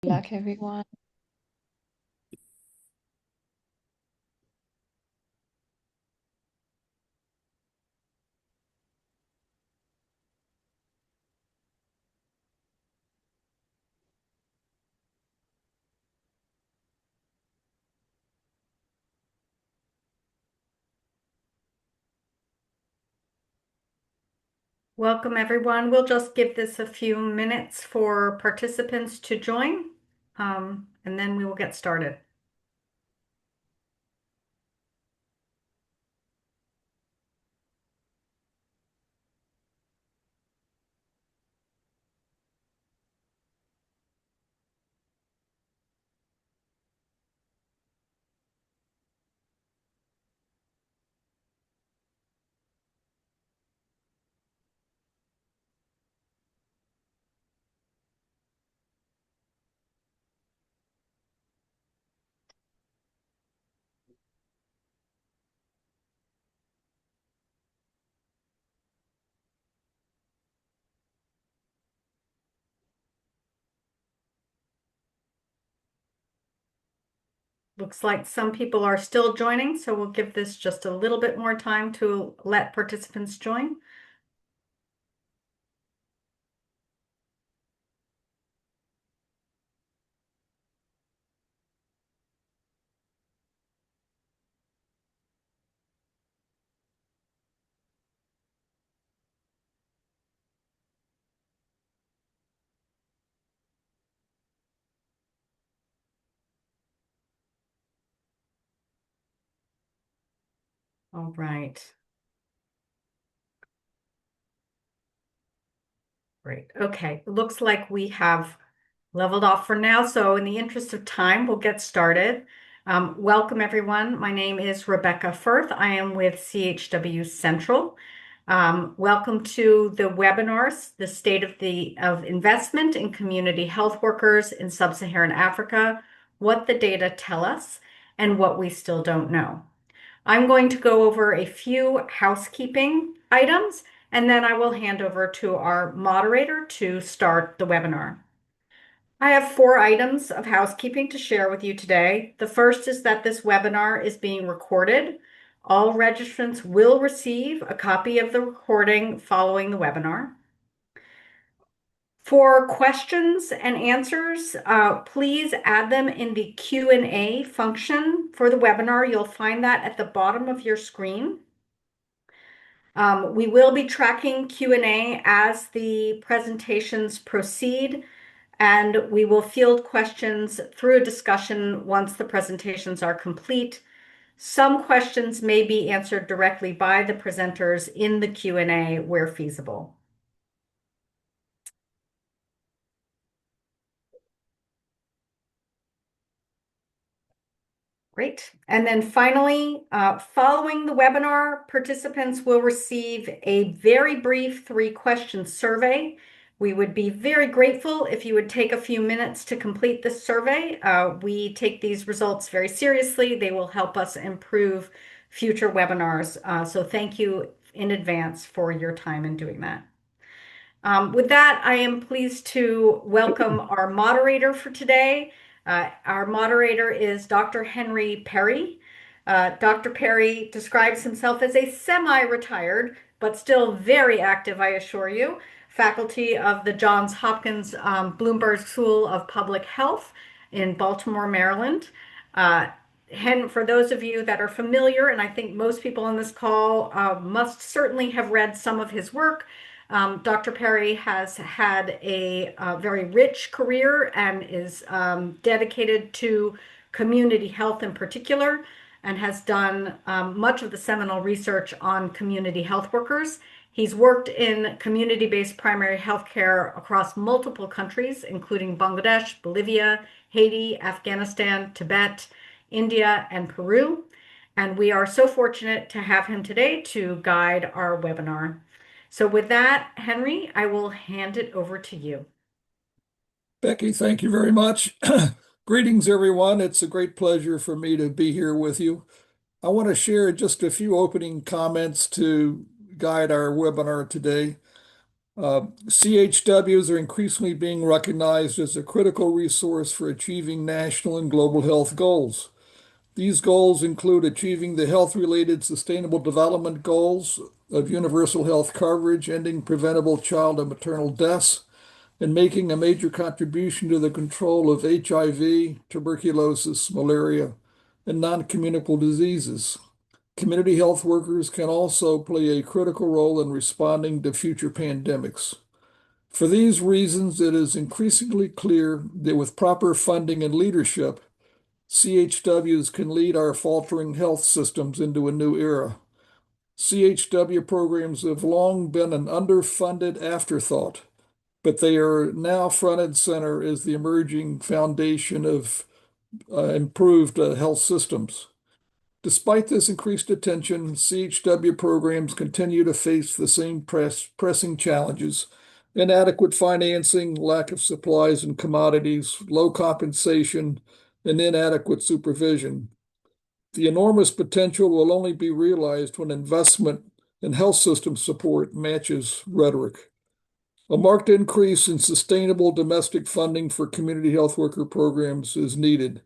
Luck, everyone. Welcome, everyone. We'll just give this a few minutes for participants to join, and then we will get started. Looks like some people are still joining, so we'll give this just a little bit more time to let participants join. All right. Great. Okay. It looks like we have leveled off for now. So in the interest of time, we'll get started. Welcome, everyone. My name is Rebecca Firth. I am with CHW Central. Welcome to the webinars, the state of investment in community health workers in Sub-Saharan Africa, what the data tell us, and what we still don't know. I'm going to go over a few housekeeping items, and then I will hand over to our moderator to start the webinar. I have 4 items of housekeeping to share with you today. The first is that this webinar is being recorded. All registrants will receive a copy of the recording following the webinar. For questions and answers, please add them in the Q&A function for the webinar. You'll find that at the bottom of your screen. We will be tracking Q&A as the presentations proceed, and we will field questions through a discussion once the presentations are complete. Some questions may be answered directly by the presenters in the Q&A where feasible. Great. And then finally, following the webinar, participants will receive a very brief 3-question survey. We would be very grateful if you would take a few minutes to complete this survey. We take these results very seriously. They will help us improve future webinars. So thank you in advance for your time in doing that. With that, I am pleased to welcome our moderator for today. Our moderator is Dr. Henry Perry. Dr. Perry describes himself as a semi-retired, but still very active, I assure you, faculty of the Johns Hopkins Bloomberg School of Public Health in Baltimore, Maryland. For those of you that are familiar, and I think most people on this call must certainly have read some of his work. Dr. Perry has had a very rich career and is dedicated to community health in particular, and has done much of the seminal research on community health workers. He's worked in community-based primary health care across multiple countries, including Bangladesh, Bolivia, Haiti, Afghanistan, Tibet, India, and Peru. And we are so fortunate to have him today to guide our webinar. So with that, Henry, I will hand it over to you. Becky, thank you very much. Greetings, everyone. It's a great pleasure for me to be here with you. I want to share just a few opening comments to guide our webinar today. CHWs are increasingly being recognized as a critical resource for achieving national and global health goals. These goals include achieving the health-related sustainable development goals of universal health coverage, ending preventable child and maternal deaths, and making a major contribution to the control of HIV, tuberculosis, malaria, and non-communicable diseases. Community health workers can also play a critical role in responding to future pandemics. For these reasons, it is increasingly clear that with proper funding and leadership, CHWs can lead our faltering health systems into a new era. CHW programs have long been an underfunded afterthought, but they are now front and center as the emerging foundation of improved health systems. Despite this increased attention, CHW programs continue to face the same pressing challenges: inadequate financing, lack of supplies and commodities, low compensation, and inadequate supervision. The enormous potential will only be realized when investment in health system support matches rhetoric. A marked increase in sustainable domestic funding for community health worker programs is needed,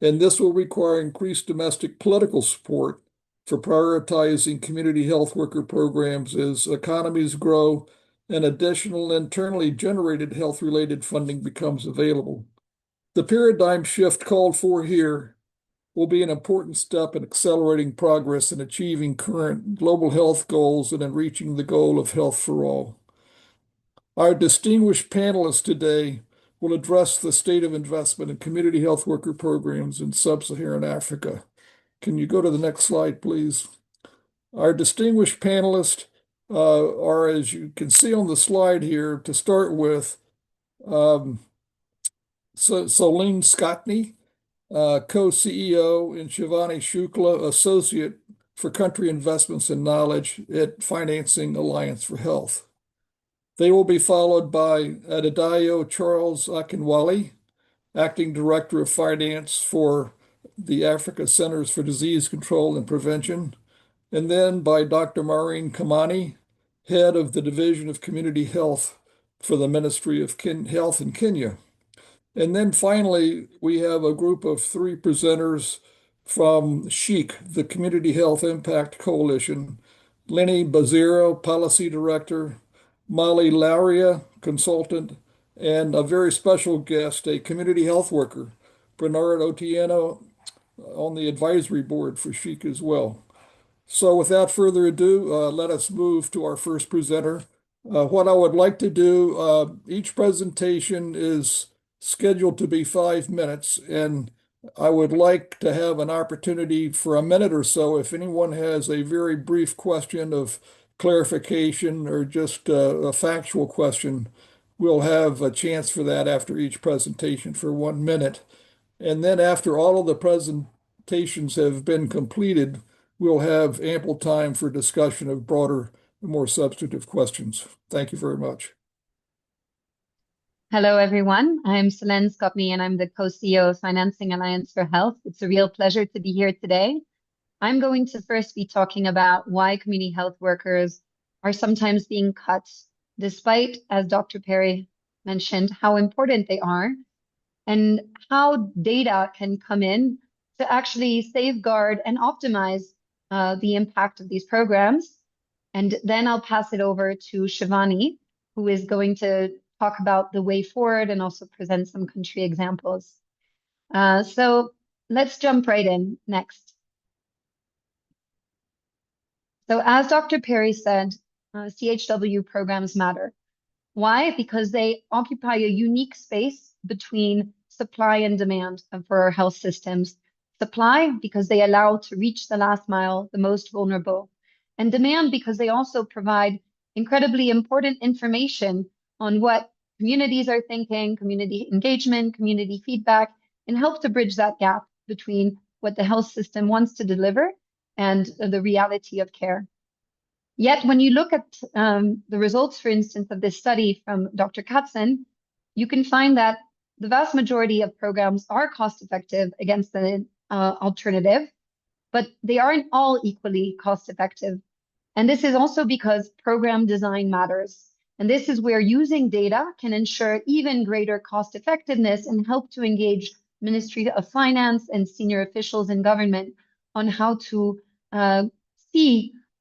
and this will require increased domestic political support for prioritizing community health worker programs as economies grow and additional internally generated health-related funding becomes available. The paradigm shift called for here will be an important step in accelerating progress in achieving current global health goals and in reaching the goal of health for all. Our distinguished panelists today will address the state of investment in community health worker programs in Sub-Saharan Africa. Can you go to the next slide, please? Our distinguished panelists are, as you can see on the slide here, to start with, Soline Skotny, co-CEO, and Shivani Shukla, associate for country investments and knowledge at Financing Alliance for Health. They will be followed by Adedayo Charles Akinwale, acting director of finance for the Africa Centers for Disease Control and Prevention, and then by Dr. Maureen Kamani, head of the Division of Community Health for the Ministry of Health in Kenya. And then finally, we have a group of three presenters from SHEIC, the Community Health Impact Coalition: Lenny Baziro, Policy Director; Molly Lauria, Consultant; and a very special guest, a community health worker, Bernard Otieno, on the advisory board for SHEIC as well. So without further ado, let us move to our first presenter. What I would like to do, each presentation is scheduled to be 5 minutes, and I would like to have an opportunity for a minute or so if anyone has a very brief question of clarification or just a factual question. We'll have a chance for that after each presentation for 1 minute. And then after all of the presentations have been completed, we'll have ample time for discussion of broader, more substantive questions. Thank you very much. Hello, everyone. I'm Selene Skopny, and I'm the co-CEO of Financing Alliance for Health. It's a real pleasure to be here today. I'm going to first be talking about why community health workers are sometimes being cut, despite, as Dr. Perry mentioned, how important they are, and how data can come in to actually safeguard and optimize the impact of these programs. And then I'll pass it over to Shivani, who is going to talk about the way forward and also present some country examples. So let's jump right in next. So as Dr. Perry said, CHW programs matter. Why? Because they occupy a unique space between supply and demand for our health systems. Supply, because they allow to reach the last mile, the most vulnerable. And demand, because they also provide incredibly important information on what communities are thinking, community engagement, community feedback, and help to bridge that gap between what the health system wants to deliver and the reality of care. Yet when you look at the results, for instance, of this study from Dr. Katzen, you can find that the vast majority of programs are cost effective against an alternative, but they aren't all equally cost effective. And this is also because program design matters. And this is where using data can ensure even greater cost effectiveness and help to engage Ministry of Finance and senior officials in government on how to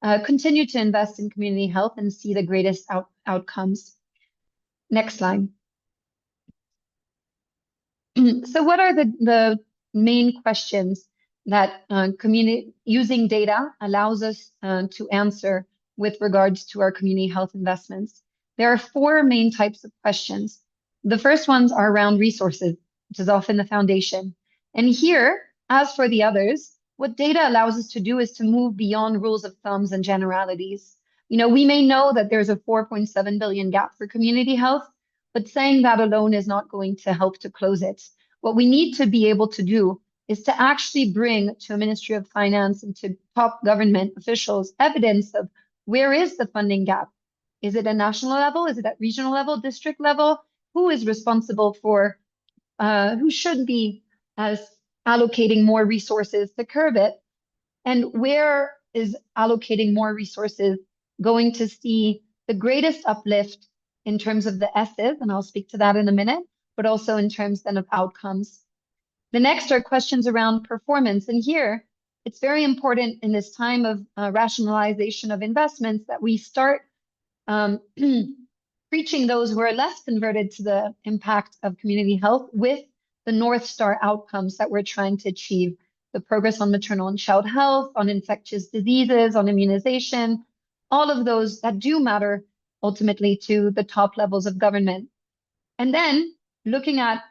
continue to invest in community health and see the greatest outcomes. Next slide. So what are the main questions that using data allows us to answer with regards to our community health investments? There are four main types of questions. The first ones are around resources, which is often the foundation. And here, as for the others, what data allows us to do is to move beyond rules of thumbs and generalities. We may know that there's a 4.7 billion gap for community health, but saying that alone is not going to help to close it. What we need to be able to do is to actually bring to a Ministry of Finance and to top government officials evidence of where is the funding gap. Is it at national level? Is it at regional level, district level? Who is responsible for, who should be allocating more resources to curb it? And where is allocating more resources going to see the greatest uplift in terms of the S's, and I'll speak to that in a minute, but also in terms then of outcomes. The next are questions around performance. And here, it's very important in this time of rationalization of investments that we start preaching those who are less converted to the impact of community health with the North Star outcomes that we're trying to achieve. The progress on maternal and child health, on infectious diseases, on immunization, all of those that do matter ultimately to the top levels of government. And then looking at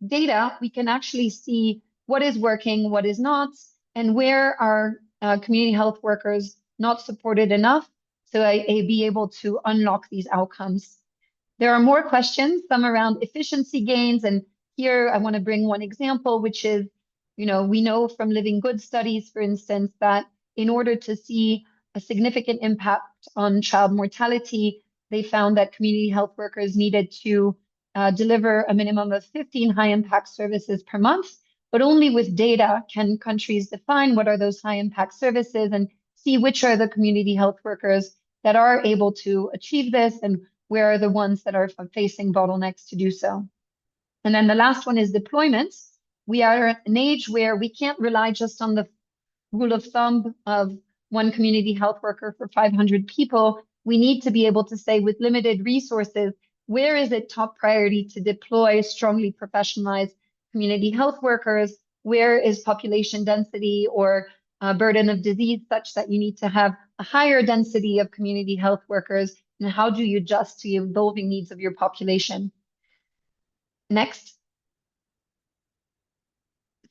data, we can actually see what is working, what is not, and where are community health workers not supported enough to be able to unlock these outcomes. There are more questions, some around efficiency gains. And here I want to bring one example, which is, we know from Living Good studies, for instance, that in order to see a significant impact on child mortality, they found that community health workers needed to deliver a minimum of 15 high-impact services per month, but only with data can countries define what are those high-impact services and see which are the community health workers that are able to achieve this and where are the ones that are facing bottlenecks to do so. And then the last one is deployment. We are at an age where we can't rely just on the rule of thumb of one community health worker for 500 people. We need to be able to say with limited resources, where is it top priority to deploy strongly professionalized community health workers? Where is population density or burden of disease such that you need to have a higher density of community health workers? And how do you adjust to the evolving needs of your population? Next.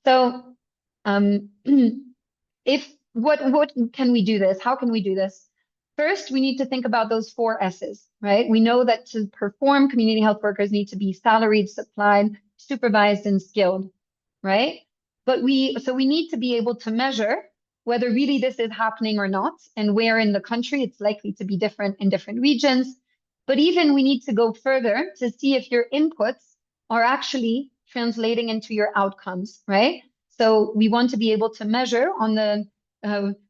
So what can we do this? How can we do this? First, we need to think about those 4 S's, right? We know that to perform, community health workers need to be salaried, supplied, supervised, and skilled, right? But we need to be able to measure whether really this is happening or not, and where in the country. It's likely to be different in different regions. But even we need to go further to see if your inputs are actually translating into your outcomes, right? So we want to be able to measure on the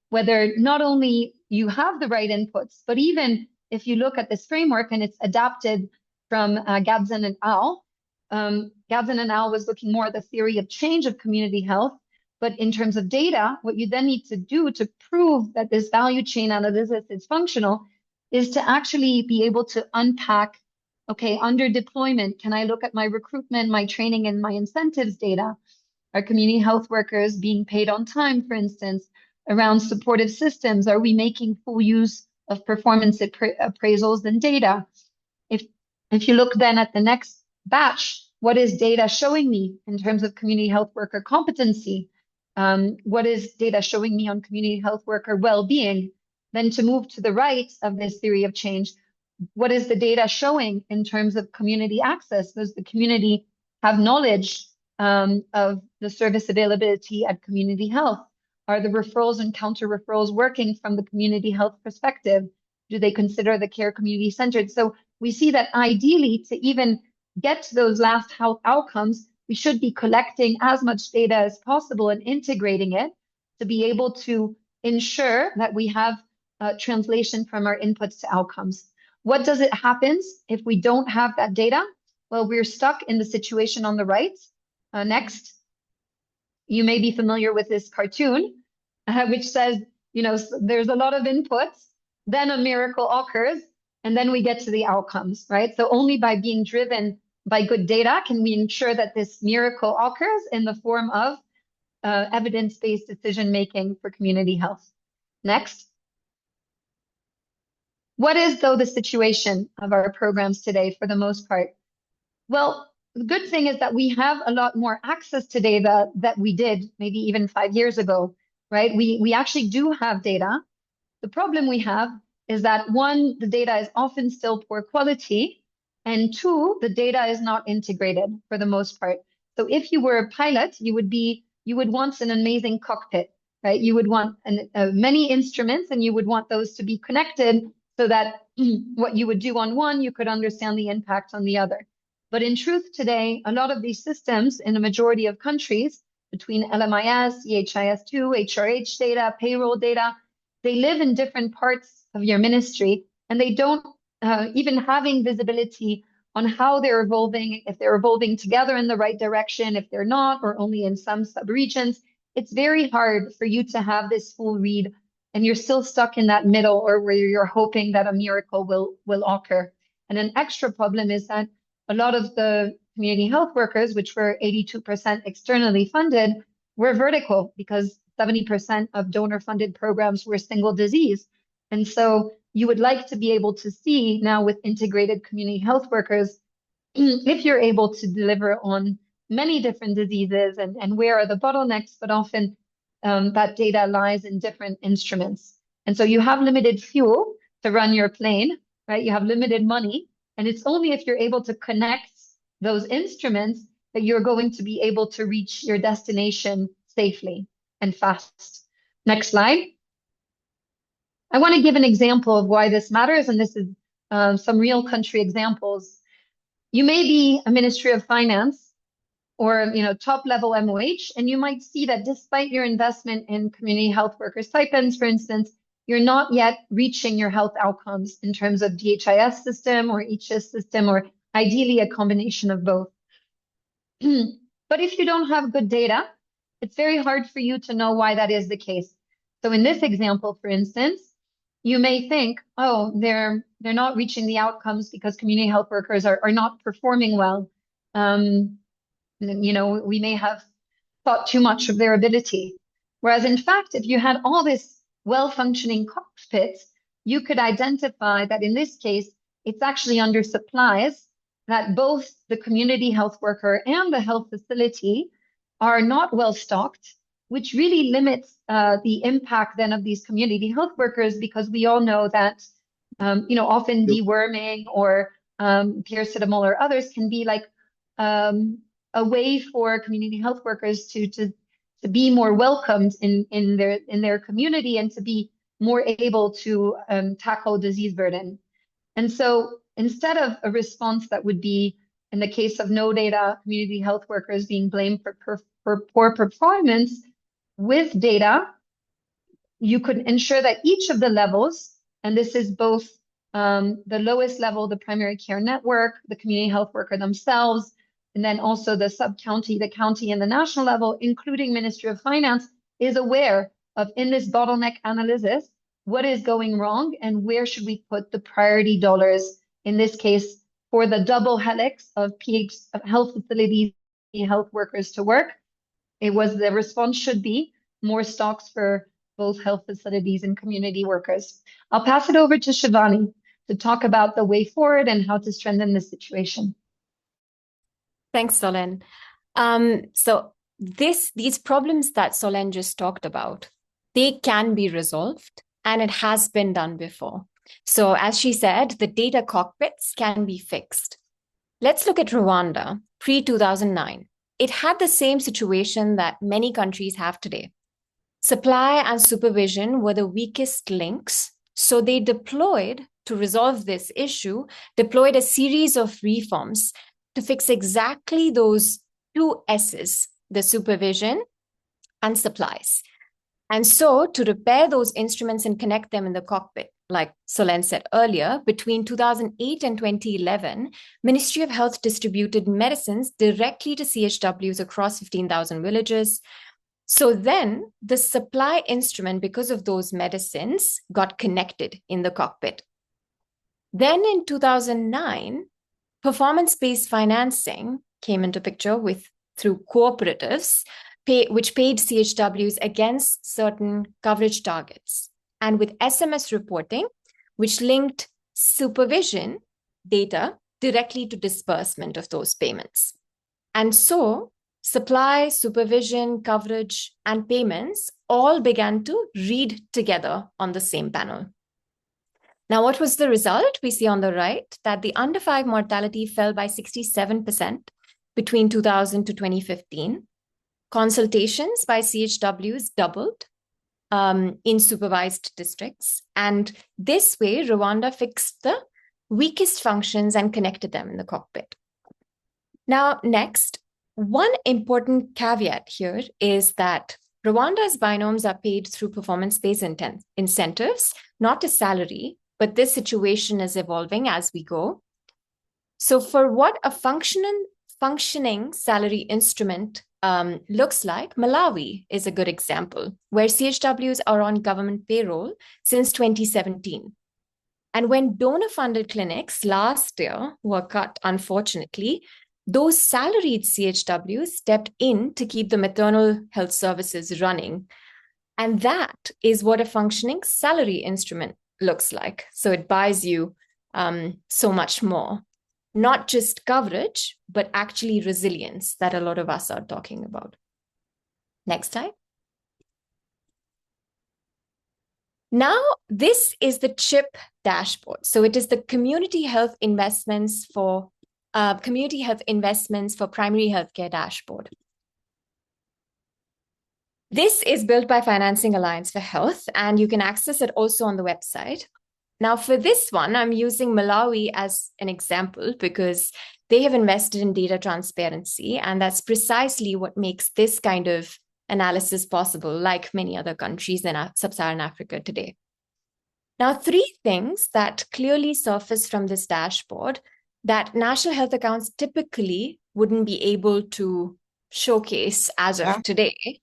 whether not only you have the right inputs, but even if you look at this framework and it's adapted from Gabson and al. Gabson and al. Was looking more at the theory of change of community health. But in terms of data, what you then need to do to prove that this value chain analysis is functional is to actually be able to unpack, okay, under deployment, can I look at my recruitment, my training, and my incentives data? Are community health workers being paid on time, for instance? Around supportive systems, are we making full use of performance appraisals and data? If you look then at the next batch, what is data showing me in terms of community health worker competency? What is data showing me on community health worker well-being? Then to move to the right of this theory of change, what is the data showing in terms of community access? Does the community have knowledge of the service availability at community health? Are the referrals and counter referrals working from the community health perspective? Do they consider the care community centered? So we see that ideally to even get to those last health outcomes, we should be collecting as much data as possible and integrating it to be able to ensure that we have translation from our inputs to outcomes. What does it happens if we don't have that data? Well, we're stuck in the situation on the right. Next, you may be familiar with this cartoon, which says, there's a lot of inputs, then a miracle occurs, and then we get to the outcomes, right? So only by being driven by good data can we ensure that this miracle occurs in the form of evidence-based decision-making for community health. Next. What is, though, the situation of our programs today for the most part? Well, the good thing is that we have a lot more access to data that we did maybe even 5 years ago, right? We actually do have data. The problem we have is that one, the data is often still poor quality, and two, the data is not integrated for the most part. So if you were a pilot, you would want an amazing cockpit, right? You would want many instruments, and you would want those to be connected so that what you would do on one, you could understand the impact on the other. But in truth today, a lot of these systems in a majority of countries, between LMIS, EHIS2, HRH data, payroll data, they live in different parts of your ministry, and they don't even having visibility on how they're evolving, if they're evolving together in the right direction, if they're not, or only in some sub-regions. It's very hard for you to have this full read, and you're still stuck in that middle, or where you're hoping that a miracle will occur. And an extra problem is that a lot of the community health workers, which were 82% externally funded, were vertical, because 70% of donor-funded programs were single disease. And so you would like to be able to see now with integrated community health workers, if you're able to deliver on many different diseases and where are the bottlenecks, but often that data lies in different instruments. And so you have limited fuel to run your plane, right? You have limited money, and it's only if you're able to connect those instruments that you're going to be able to reach your destination safely and fast. Next slide. I want to give an example of why this matters, and this is some real country examples. You may be a Ministry of Finance or top level MOH, and you might see that despite your investment in community health worker stipends, for instance, you're not yet reaching your health outcomes in terms of DHIS system or HIS system, or ideally a combination of both. But if you don't have good data, it's very hard for you to know why that is the case. So in this example, for instance, you may think, oh, they're not reaching the outcomes because community health workers are not performing well. We may have thought too much of their ability. Whereas in fact, if you had all this well-functioning cockpit, you could identify that in this case, it's actually under supplies, that both the community health worker and the health facility are not well stocked, which really limits the impact then of these community health workers, because we all know that, often deworming or paracetamol or others can be like a way for community health workers to be more welcomed in their community and to be more able to tackle disease burden. And so instead of a response that would be, in the case of no data, community health workers being blamed for poor performance, with data, you could ensure that each of the levels, and this is both the lowest level, the primary care network, the community health worker themselves, and then also the sub-county, the county, and the national level, including Ministry of Finance, is aware of, in this bottleneck analysis, what is going wrong and where should we put the priority dollars, in this case, for the double helix of health facilities, health workers to work. The response should be more stocks for both health facilities and community workers. I'll pass it over to Shivani to talk about the way forward and how to strengthen this situation. Thanks, Solen. So these problems that Solen just talked about, they can be resolved, and it has been done before. So as she said, the data cockpits can be fixed. Let's look at Rwanda, pre-2009. It had the same situation that many countries have today. Supply and supervision were the weakest links, so they deployed, to resolve this issue, deployed a series of reforms to fix exactly those two S's, the supervision and supplies. And so to repair those instruments and connect them in the cockpit, like Solen said earlier, between 2008 and 2011, Ministry of Health distributed medicines directly to CHWs across 15,000 villages. So then the supply instrument, because of those medicines, got connected in the cockpit. Then in 2009, performance-based financing came into picture through cooperatives, which paid CHWs against certain coverage targets, and with SMS reporting, which linked supervision data directly to disbursement of those payments. And so supply, supervision, coverage, and payments all began to read together on the same panel. Now, what was the result? We see on the right that the under 5 mortality fell by 67% between 2000 to 2015. Consultations by CHWs doubled in supervised districts. And this way, Rwanda fixed the weakest functions and connected them in the cockpit. Now, next, one important caveat here is that Rwanda's binomes are paid through performance-based incentives, not a salary, but this situation is evolving as we go. So for what a functioning salary instrument looks like, Malawi is a good example, where CHWs are on government payroll since 2017. And when donor-funded clinics last year were cut, unfortunately, those salaried CHWs stepped in to keep the maternal health services running. And that is what a functioning salary instrument looks like. So it buys you so much more, not just coverage, but actually resilience that a lot of us are talking about. Next slide. Now, this is the CHIP dashboard. So it is the community health investments for primary healthcare dashboard. This is built by Financing Alliance for Health, and you can access it also on the website. Now, for this one, I'm using Malawi as an example because they have invested in data transparency, and that's precisely what makes this kind of analysis possible, like many other countries in Sub-Saharan Africa today. Now, 3 things that clearly surface from this dashboard that national health accounts typically wouldn't be able to showcase as of today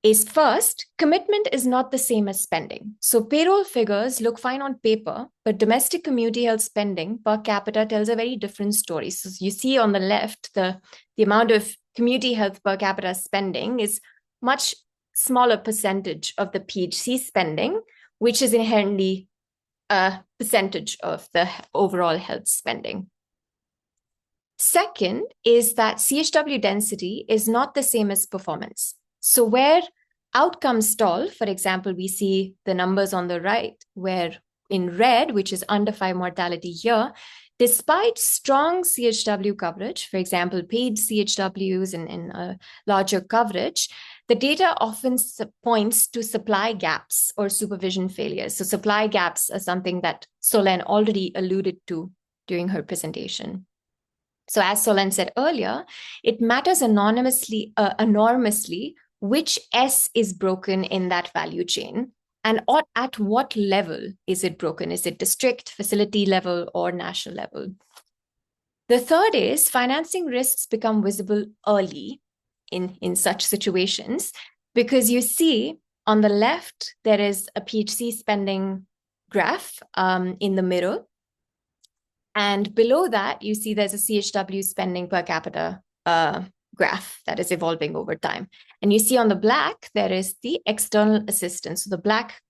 is first, commitment is not the same as spending. So payroll figures look fine on paper, but domestic community health spending per capita tells a very different story. So you see on the left, the amount of community health per capita spending is much smaller percentage of the PHC spending, which is inherently a percentage of the overall health spending. Second is that CHW density is not the same as performance. So where outcomes stall, for example, we see the numbers on the right, where in red, which is under 5 mortality here, despite strong CHW coverage, for example, paid CHWs and larger coverage, the data often points to supply gaps or supervision failures. So supply gaps are something that Solen already alluded to during her presentation. So as Solen said earlier, it matters enormously which S is broken in that value chain and at what level is it broken? Is it district, facility level, or national level? The third is financing risks become visible early in such situations because you see on the left, there is a PHC spending graph in the middle. And below that, you see there's a CHW spending per capita graph that is evolving over time. And you see on the black, there is the external assistance. So the black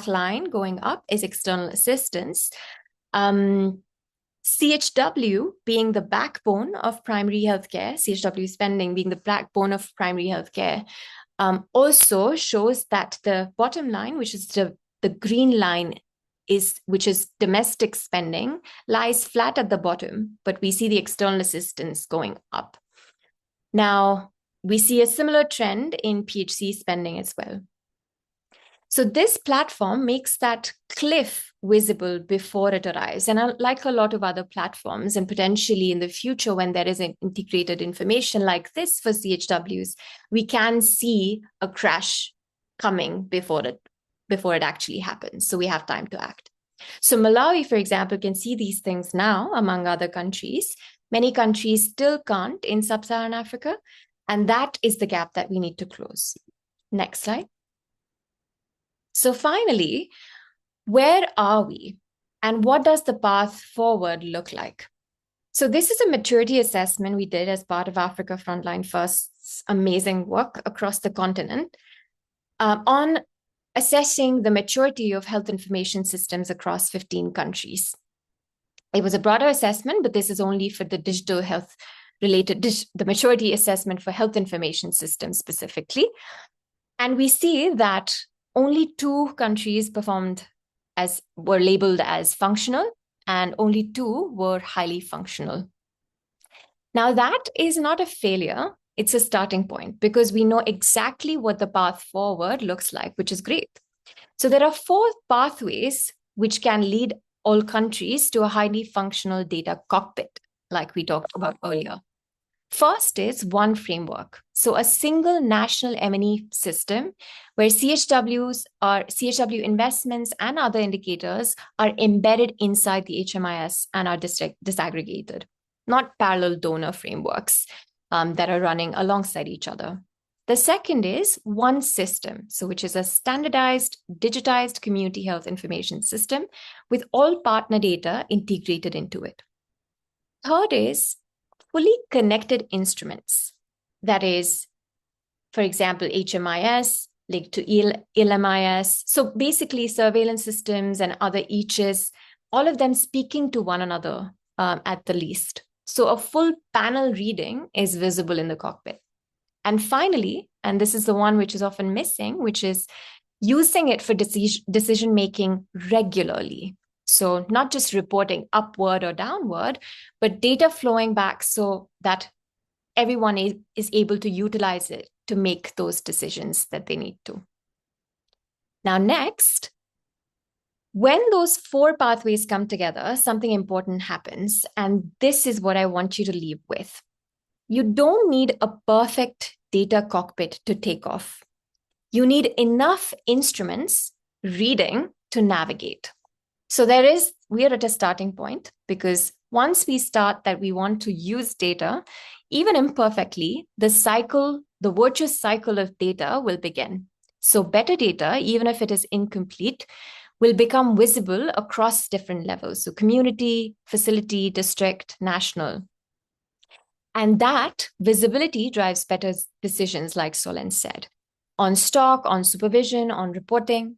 line going up is external assistance. CHW being the backbone of primary healthcare, CHW spending being the backbone of primary healthcare, also shows that the bottom line, which is the green line, which is domestic spending, lies flat at the bottom, but we see the external assistance going up. Now, we see a similar trend in PHC spending as well. So this platform makes that cliff visible before it arrives. And like a lot of other platforms, and potentially in the future when there is an integrated information like this for CHWs, we can see a crash coming before it before it actually happens. So we have time to act. So Malawi, for example, can see these things now, among other countries. Many countries still can't in Sub-Saharan Africa, and that is the gap that we need to close. Next slide. So finally, where are we? And what does the path forward look like? So this is a maturity assessment we did as part of Africa Frontline First's amazing work across the continent on assessing the maturity of health information systems across 15 countries. It was a broader assessment, but this is only for the digital health related, the maturity assessment for health information systems specifically. And we see that only 2 countries were labeled as functional, and only 2 were highly functional. Now that is not a failure, it's a starting point because we know exactly what the path forward looks like, which is great. So there are 4 pathways which can lead all countries to a highly functional data cockpit, like we talked about earlier. First is one framework. So a single national M&E system where CHW investments and other indicators are embedded inside the HMIS and are disaggregated, not parallel donor frameworks that are running alongside each other. The second is one system, so which is a standardized, digitized community health information system with all partner data integrated into it. Third is fully connected instruments. That is, for example, HMIS linked to LMIS. So basically surveillance systems and other EHIS, all of them speaking to one another at the least. So a full panel reading is visible in the cockpit. And finally, and this is the one which is often missing, which is using it for decision-making regularly. So not just reporting upward or downward, but data flowing back so that everyone is able to utilize it to make those decisions that they need to. Now, next, when those 4 pathways come together, something important happens. And this is what I want you to leave with. You don't need a perfect data cockpit to take off. You need enough instruments reading to navigate. So we are at a starting point because once we start that we want to use data, even imperfectly, the virtuous cycle of data will begin. So better data, even if it is incomplete, will become visible across different levels. So community, facility, district, national. And that visibility drives better decisions, like Solen said, on stock, on supervision, on reporting.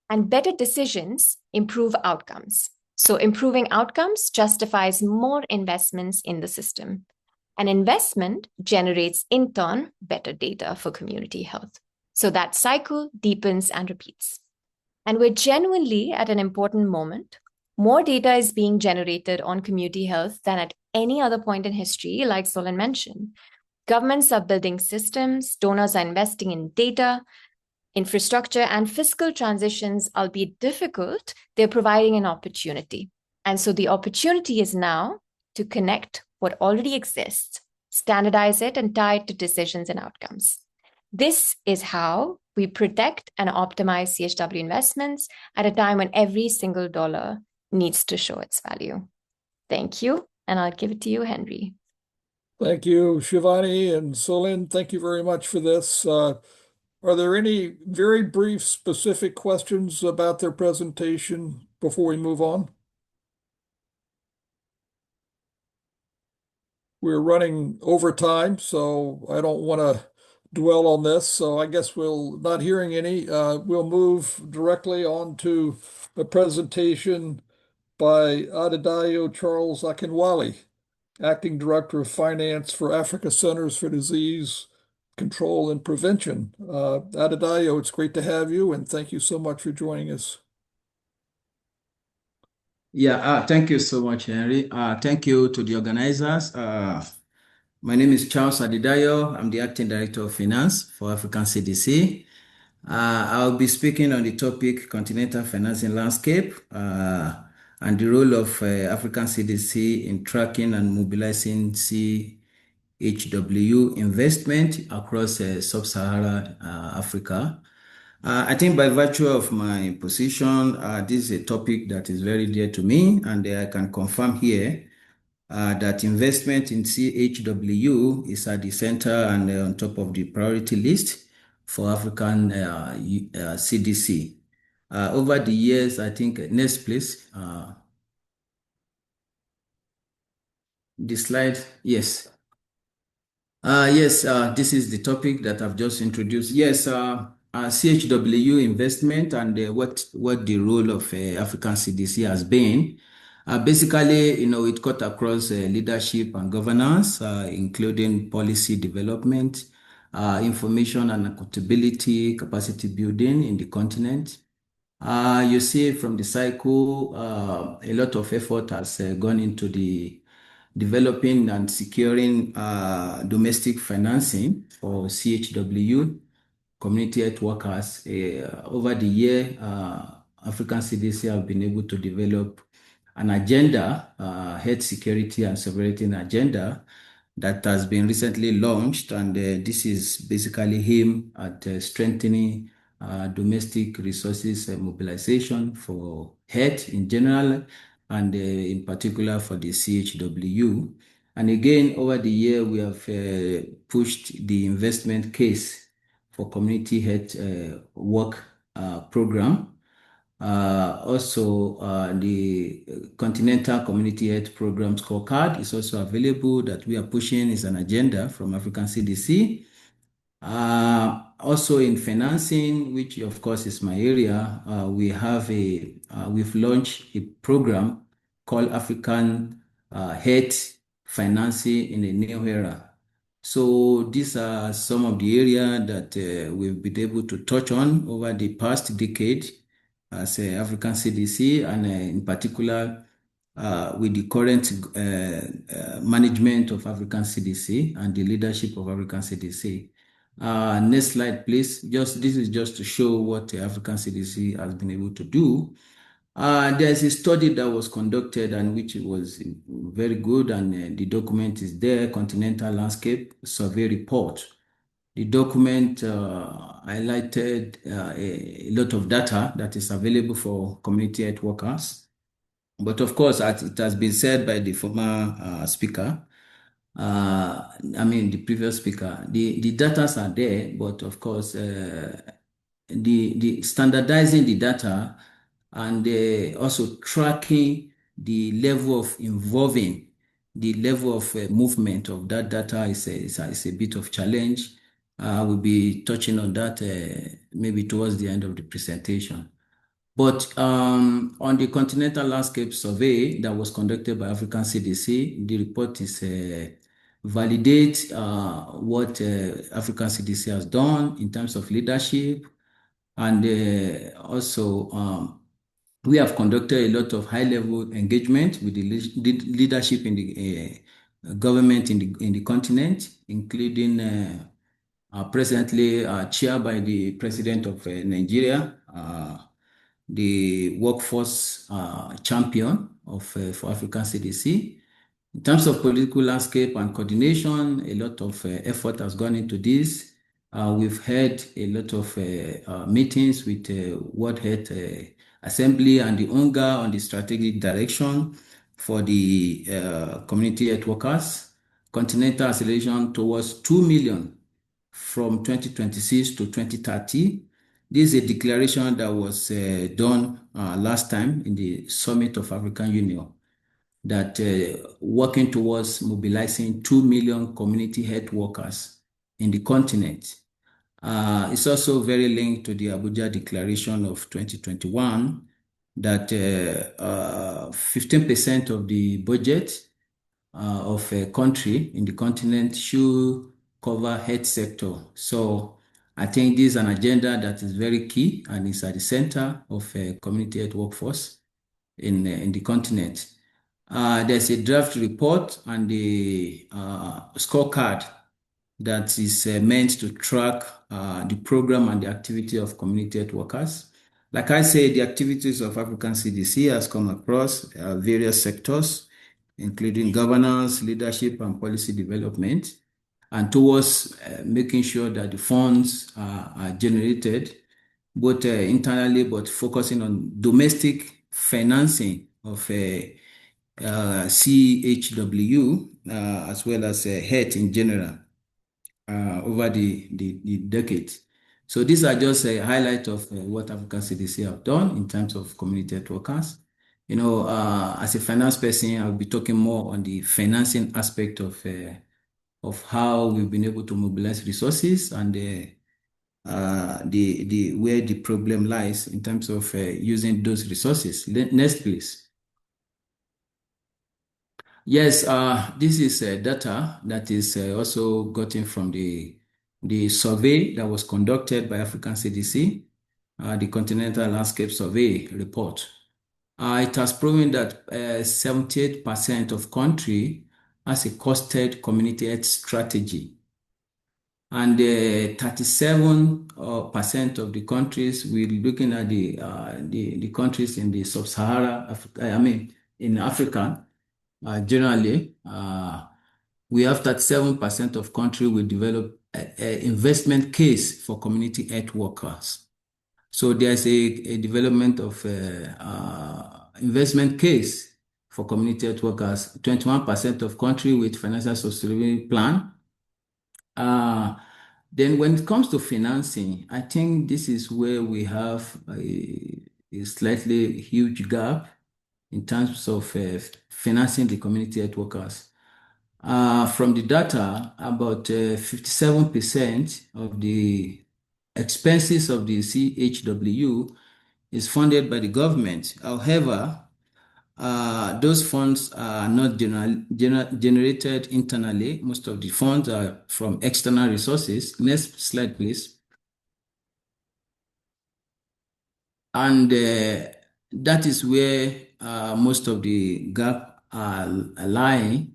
And better decisions improve outcomes. So improving outcomes justifies more investments in the system. And investment generates, in turn, better data for community health. So that cycle deepens and repeats. And we're genuinely at an important moment. More data is being generated on community health than at any other point in history, like Solen mentioned. Governments are building systems, donors are investing in data, infrastructure, and fiscal transitions, albeit difficult, they're providing an opportunity. And so the opportunity is now to connect what already exists, standardize it, and tie it to decisions and outcomes. This is how we protect and optimize CHW investments at a time when every single dollar needs to show its value. Thank you, and I'll give it to you, Henry. Thank you, Shivani and Solen. Thank you very much for this. Are there any very brief, specific questions about their presentation before we move on? We're running over time, so I don't want to dwell on this. So I guess not hearing any, we'll move directly on to the presentation by Adedayo Charles Akinwale, Acting Director of Finance for Africa Centers for Disease Control and Prevention. Adedayo, it's great to have you, and thank you so much for joining us. Yeah, thank you so much, Henry. Thank you to the organizers. My name is Charles Adedayo. I'm the Acting Director of Finance for African CDC. I'll be speaking on the topic Continental Financing Landscape and the role of African CDC in tracking and mobilizing CHW investment across Sub-Saharan Africa. I think by virtue of my position, this is a topic that is very dear to me, and I can confirm here that investment in CHW is at the center and on top of the priority list for African CDC. Over the years, I think, next please, the slide, yes. Yes, this is the topic that I've just introduced. Yes, CHW investment and what the role of African CDC has been. Basically, it cut across leadership and governance, including policy development, information and accountability, capacity building in the continent. You see from the cycle, a lot of effort has gone into the developing and securing domestic financing for CHW community health workers. Over the year, African CDC have been able to develop an agenda, health security and sovereignty agenda that has been recently launched, and this is basically aimed at strengthening domestic resources mobilization for health in general, and in particular for the CHW. And again, over the year, we have pushed the investment case for community health work program. Also, the Continental Community Health Program scorecard is also available that we are pushing is an agenda from African CDC. Also in financing, which of course is my area, we've launched a program called African Health Financing in a New Era. So these are some of the areas that we've been able to touch on over the past decade as African CDC, and in particular with the current management of African CDC and the leadership of African CDC. Next slide, please. This is just to show what the African CDC has been able to do. There's a study that was conducted and which was very good, and the document is there, Continental Landscape Survey Report. The document highlighted a lot of data that is available for community health workers. But of course, as it has been said by the former speaker, the previous speaker, the data are there, but of course, the standardizing the data and also tracking the level of involving, the level of movement of that data is a bit of challenge. We'll be touching on that maybe towards the end of the presentation. But on the Continental Landscape Survey that was conducted by African CDC, the report is validate what African CDC has done in terms of leadership, and also we have conducted a lot of high-level engagement with the leadership in the government in the continent, including presently chaired by the President of Nigeria, the workforce champion for African CDC. In terms of political landscape and coordination, a lot of effort has gone into this. We've had a lot of meetings with World Health Assembly and the UNGA on the strategic direction for the community health workers, continental acceleration towards 2 million from 2026 to 2030. This is a declaration that was done last time in the Summit of African Union, that working towards mobilizing 2 million community health workers in the continent. It's also very linked to the Abuja Declaration of 2021 that 15% of the budget of a country in the continent should cover health sector. So I think this is an agenda that is very key and is at the center of a community health workforce in the continent. There's a draft report and the scorecard that is meant to track the program and the activity of community health workers. Like I said, the activities of African CDC has come across various sectors, including governance, leadership, and policy development, and towards making sure that the funds are generated both internally, but focusing on domestic financing of CHW, as well as health in general over the decades. So these are just a highlight of what African CDC have done in terms of community health workers. As a finance person, I'll be talking more on the financing aspect of how we've been able to mobilize resources and where the problem lies in terms of using those resources. Next, please. Yes, this is data that is also gotten from the survey that was conducted by African CDC, the Continental Landscape Survey report. It has proven that 78% of country has a costed community health strategy, and 37% of the countries, we're looking at the countries in the Sub-Saharan Africa, in Africa. Generally, we have 37% of countries will develop an investment case for community health workers. So there's a development of investment case for community health workers. 21% of countries with financial sustainability plan. Then when it comes to financing, I think this is where we have a slightly huge gap in terms of financing the community health workers. From the data, about 57% of the expenses of the CHW is funded by the government. However, those funds are not generated internally. Most of the funds are from external resources. Next slide, please. And that is where most of the gap are lying.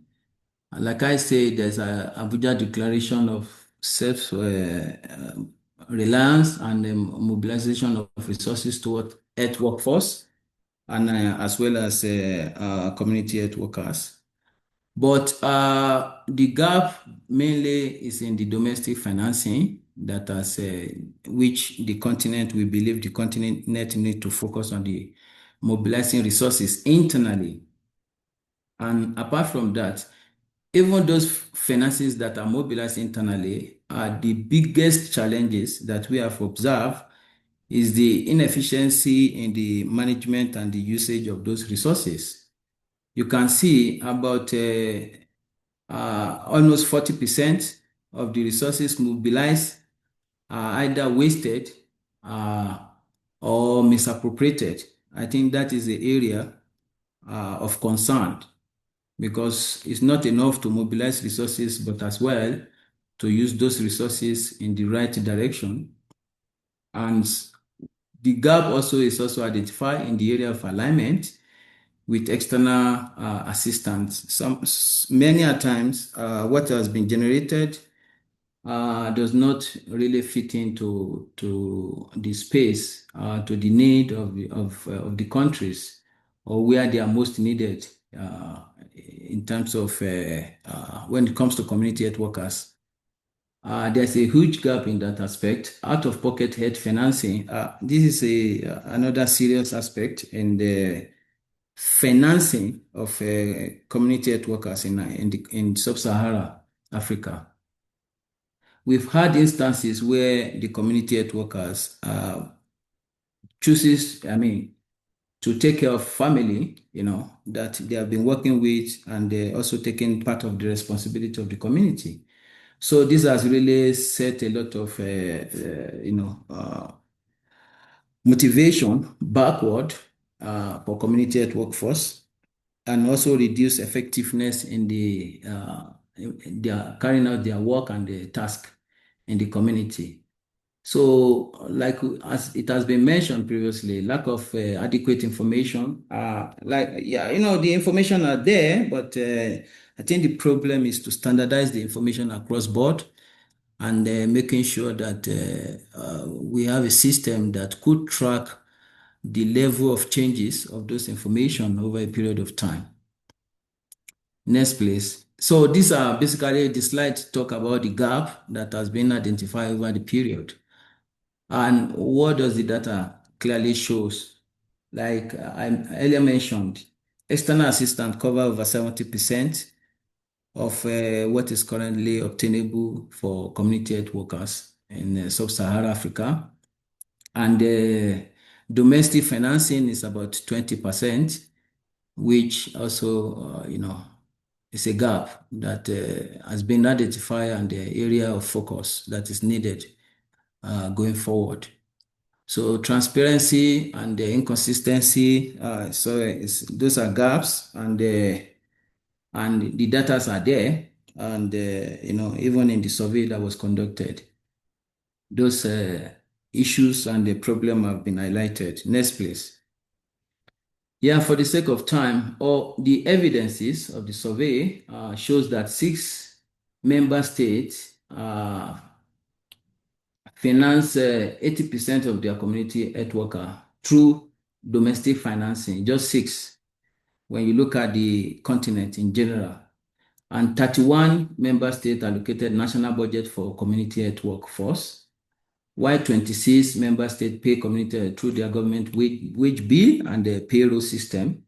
Like I say, there's a Abuja Declaration of Self-Reliance and mobilization of resources toward health workforce, and as well as community health workers. But the gap mainly is in the domestic financing that has, which the continent, we believe the continent need to focus on the mobilizing resources internally. And apart from that, even those finances that are mobilized internally are the biggest challenges that we have observed is the inefficiency in the management and the usage of those resources. You can see about almost 40% of the resources mobilized are either wasted or misappropriated. I think that is the area of concern, because it's not enough to mobilize resources, but as well to use those resources in the right direction. And the gap also is also identified in the area of alignment with external assistance. Many a times, what has been generated does not really fit into the space, to the need of the countries, or where they are most needed in terms of when it comes to community health workers. There's a huge gap in that aspect. Out-of-pocket health financing, this is another serious aspect in the financing of community health workers in Sub-Saharan Africa. We've had instances where the community health workers chooses, to take care of family, that they have been working with, and they're also taking part of the responsibility of the community. So this has really set a lot of, motivation backward for community health workforce, and also reduce effectiveness in they are carrying out their work and the task in the community. So, like as it has been mentioned previously, lack of adequate information. The information are there, but I think the problem is to standardize the information across board, and making sure that we have a system that could track the level of changes of those information over a period of time. Next, please. So these are basically the slides talk about the gap that has been identified over the period. And what does the data clearly shows? Like I earlier mentioned, external assistance cover over 70% of what is currently obtainable for community health workers in Sub-Saharan Africa. And domestic financing is about 20%, which also, is a gap that has been identified and the area of focus that is needed going forward. So transparency and the inconsistency, those are gaps, and the data are there, and even in the survey that was conducted, those issues and the problem have been highlighted. Next, please. Yeah, for the sake of time, all the evidences of the survey shows that 6 member states finance 80% of their community health worker through domestic financing, just 6 when you look at the continent in general. And 31 member states allocated national budget for community health workforce, while 26 member states pay community health through their government wage bill and the payroll system.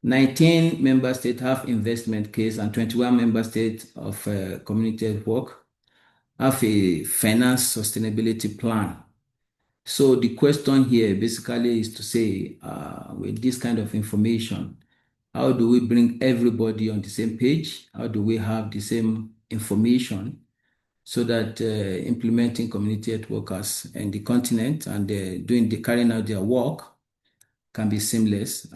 19 member states have investment case, and 21 member states of community health work have a finance sustainability plan. So the question here basically is to say, with this kind of information, how do we bring everybody on the same page? How do we have the same information so that implementing community health workers in the continent and carrying out their work can be seamless?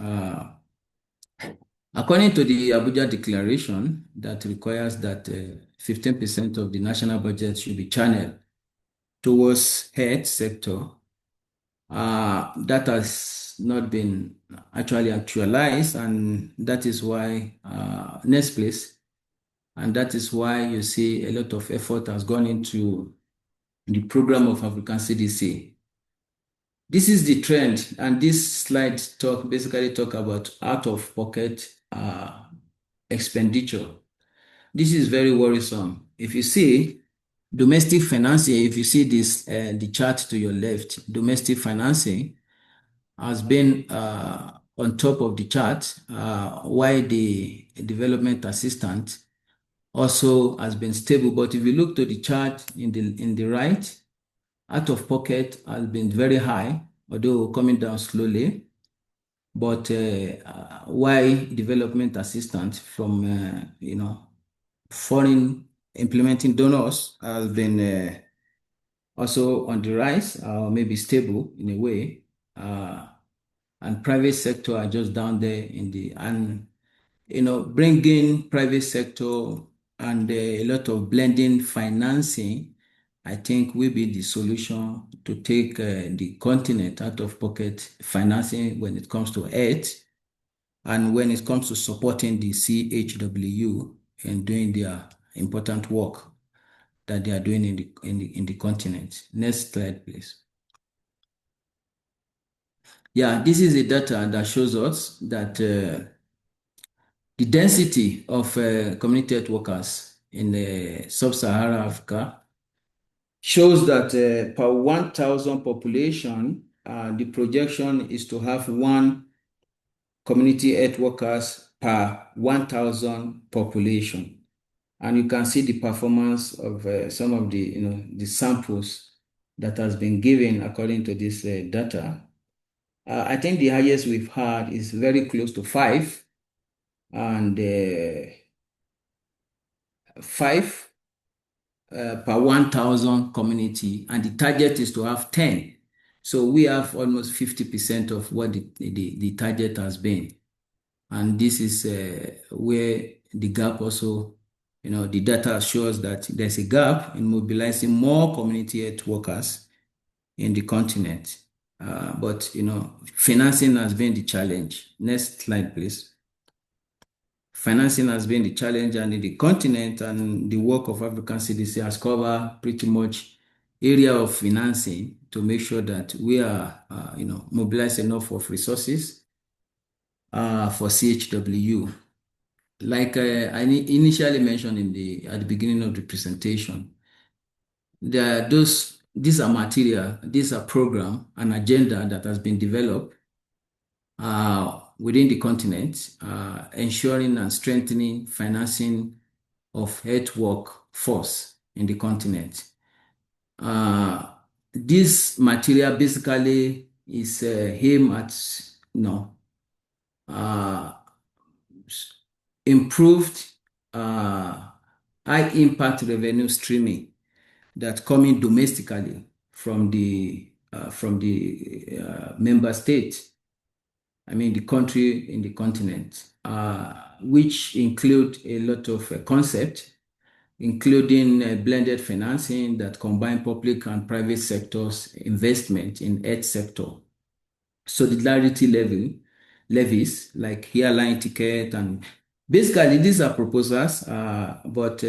According to the Abuja Declaration, that requires that 15% of the national budget should be channeled towards health sector, that has not been actually actualized, and that is why, next place, and that is why you see a lot of effort has gone into the program of African CDC. This is the trend, and this slide basically talk about out-of-pocket expenditure. This is very worrisome. If you see domestic financing, if you see this, the chart to your left, domestic financing has been on top of the chart, while the development assistance also has been stable. But if you look to the chart in the right, out of pocket has been very high, although coming down slowly. But why development assistance from foreign implementing donors has been also on the rise, or maybe stable in a way, and private sector are just down there bringing private sector and a lot of blending financing, I think, will be the solution to take the continent out of pocket financing when it comes to health and when it comes to supporting the CHW and doing their important work that they are doing in the continent. Next slide, please. Yeah, this is the data that shows us that the density of community health workers in Sub-Saharan Africa shows that per 1,000 population, the projection is to have 1 community health workers per 1,000 population. And you can see the performance of some of the samples that has been given according to this data. I think the highest we've had is very close to 5, and 5 per 1,000 community, and the target is to have 10. So we have almost 50% of what the target has been. And this is where the gap also, the data shows that there's a gap in mobilizing more community health workers in the continent. But financing has been the challenge. Next slide, please. Financing has been the challenge, and in the continent, and the work of African CDC has covered pretty much area of financing to make sure that we are, mobilize enough of resources for CHW. Like I initially mentioned at the beginning of the presentation, there are those these are material, these are program, an agenda that has been developed within the continent, ensuring and strengthening financing of health workforce in the continent. This material basically is aimed at, uh, improved high impact revenue streaming that coming domestically from the member state. I mean, the country in the continent, which include a lot of concepts, including blended financing that combine public and private sectors investment in health sector. Solidarity levies like airline ticket, and basically these are proposals, but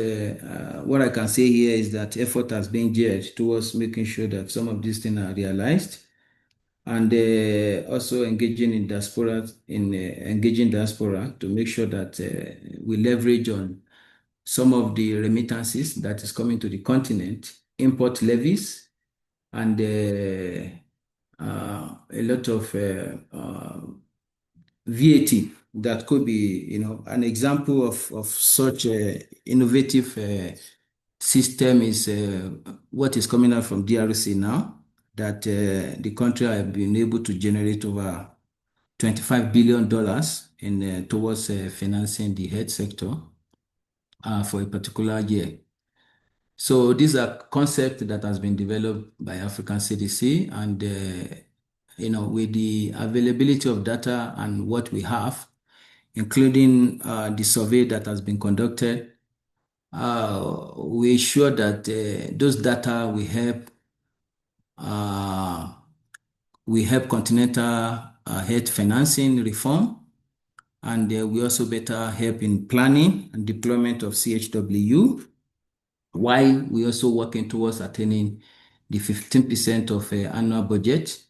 what I can say here is that effort has been geared towards making sure that some of these things are realized, and also engaging diaspora to make sure that we leverage on some of the remittances that is coming to the continent, import levies, and a lot of VAT that could be, an example of such a innovative system is what is coming out from DRC now, that the country have been able to generate over $25 billion in towards financing the health sector for a particular year. So these are concepts that has been developed by African CDC, and with the availability of data and what we have, including the survey that has been conducted, we ensure that those data will help continental health financing reform, and we also better help in planning and deployment of CHW, while we also working towards attaining the 15% of annual budget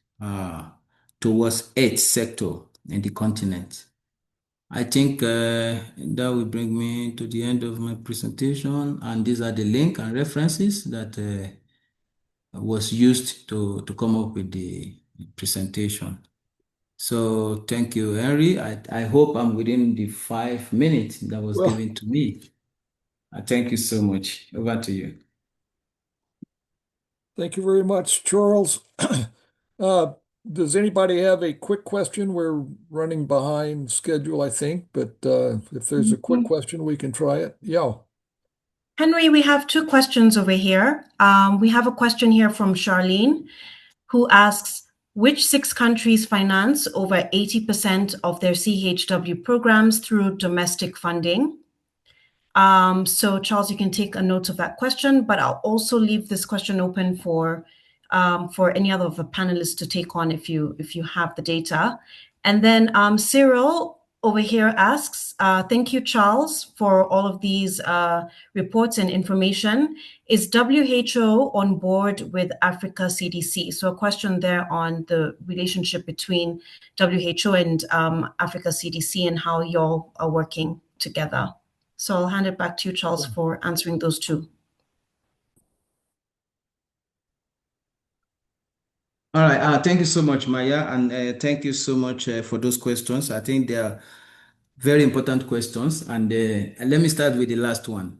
towards health sector in the continent. I think that will bring me to the end of my presentation, and these are the link and references that was used to come up with the presentation. So thank you, Henry. I hope I'm within the 5 minutes that was given to me. Thank you so much. Over to you. Thank you very much, Charles. Does anybody have a quick question? We're running behind schedule, I think, but if there's a quick question, we can try it. Yeah. Henry, we have 2 questions over here. We have a question here from Charlene, who asks, which 6 countries finance over 80% of their CHW programs through domestic funding? So Charles, you can take a note of that question, but I'll also leave this question open for any other of the panelists to take on if you have the data. And then Cyril over here asks, thank you, Charles, for all of these reports and information. Is WHO on board with Africa CDC? So a question there on the relationship between WHO and Africa CDC and how y'all are working together. So I'll hand it back to you, Charles, for answering those 2. All right. Thank you so much, Maya, and thank you so much for those questions. I think they are very important questions, and let me start with the last one.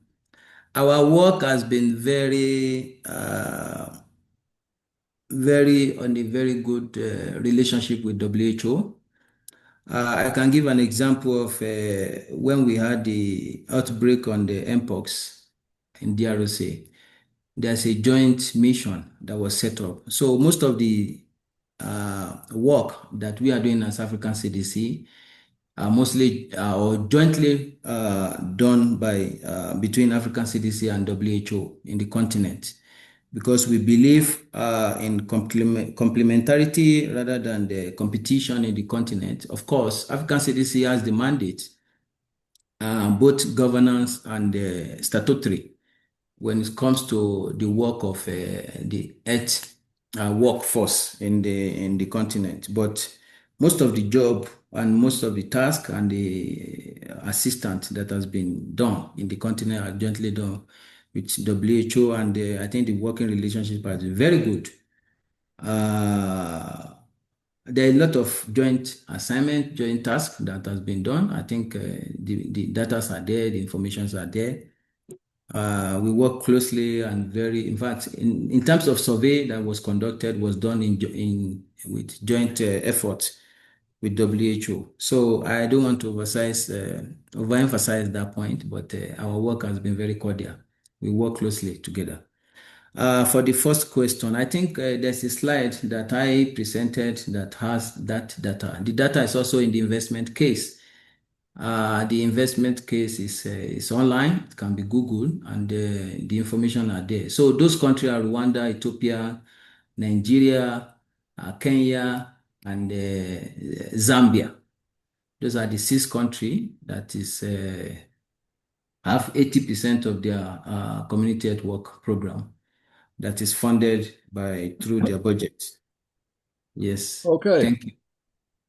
Our work has been very on a very good relationship with WHO. I can give an example of when we had the outbreak on the Mpox in DRC. There's a joint mission that was set up. So most of the work that we are doing as African CDC are mostly or jointly done by between African CDC and WHO in the continent, because we believe in complementarity rather than the competition in the continent. Of course, African CDC has the mandate, both governance and statutory, when it comes to the work of the health workforce in the continent. But most of the job and most of the task and the assistance that has been done in the continent are jointly done with WHO, and I think the working relationship has been very good. There are a lot of joint assignment, joint tasks that has been done. I think the data are there, the informations are there. We work closely and in fact, in terms of survey that was conducted was done with joint effort with WHO. So I don't want to overemphasize that point, but our work has been very cordial. We work closely together. For the first question, I think there's a slide that I presented that has that data. The data is also in the investment case. The investment case is online. It can be Googled, and the information are there. So those countries are Rwanda, Ethiopia, Nigeria, Kenya, and Zambia. Those are the 6 countries that have 80% of their community health work program that is funded through their budget. Yes. Okay. Thank you.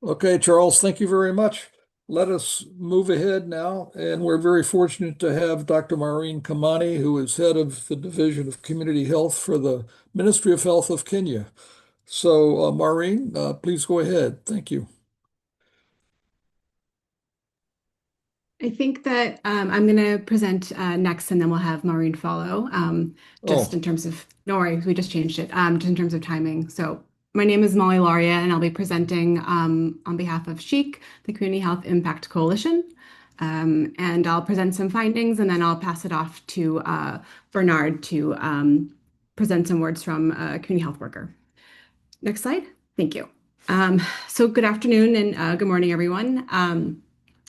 Okay, Charles, thank you very much. Let us move ahead now, and we're very fortunate to have Dr. Maureen Kamani, who is head of the Division of Community Health for the Ministry of Health of Kenya. So, Maureen, please go ahead. Thank you. I think that I'm going to present next, and then we'll have Maureen follow. In terms of, no worries, we just changed it, just in terms of timing. So my name is Molly Laria, and I'll be presenting on behalf of SHEIC, the Community Health Impact Coalition. And I'll present some findings, and then I'll pass it off to Bernard to present some words from a community health worker. Next slide. Thank you. So good afternoon and good morning, everyone.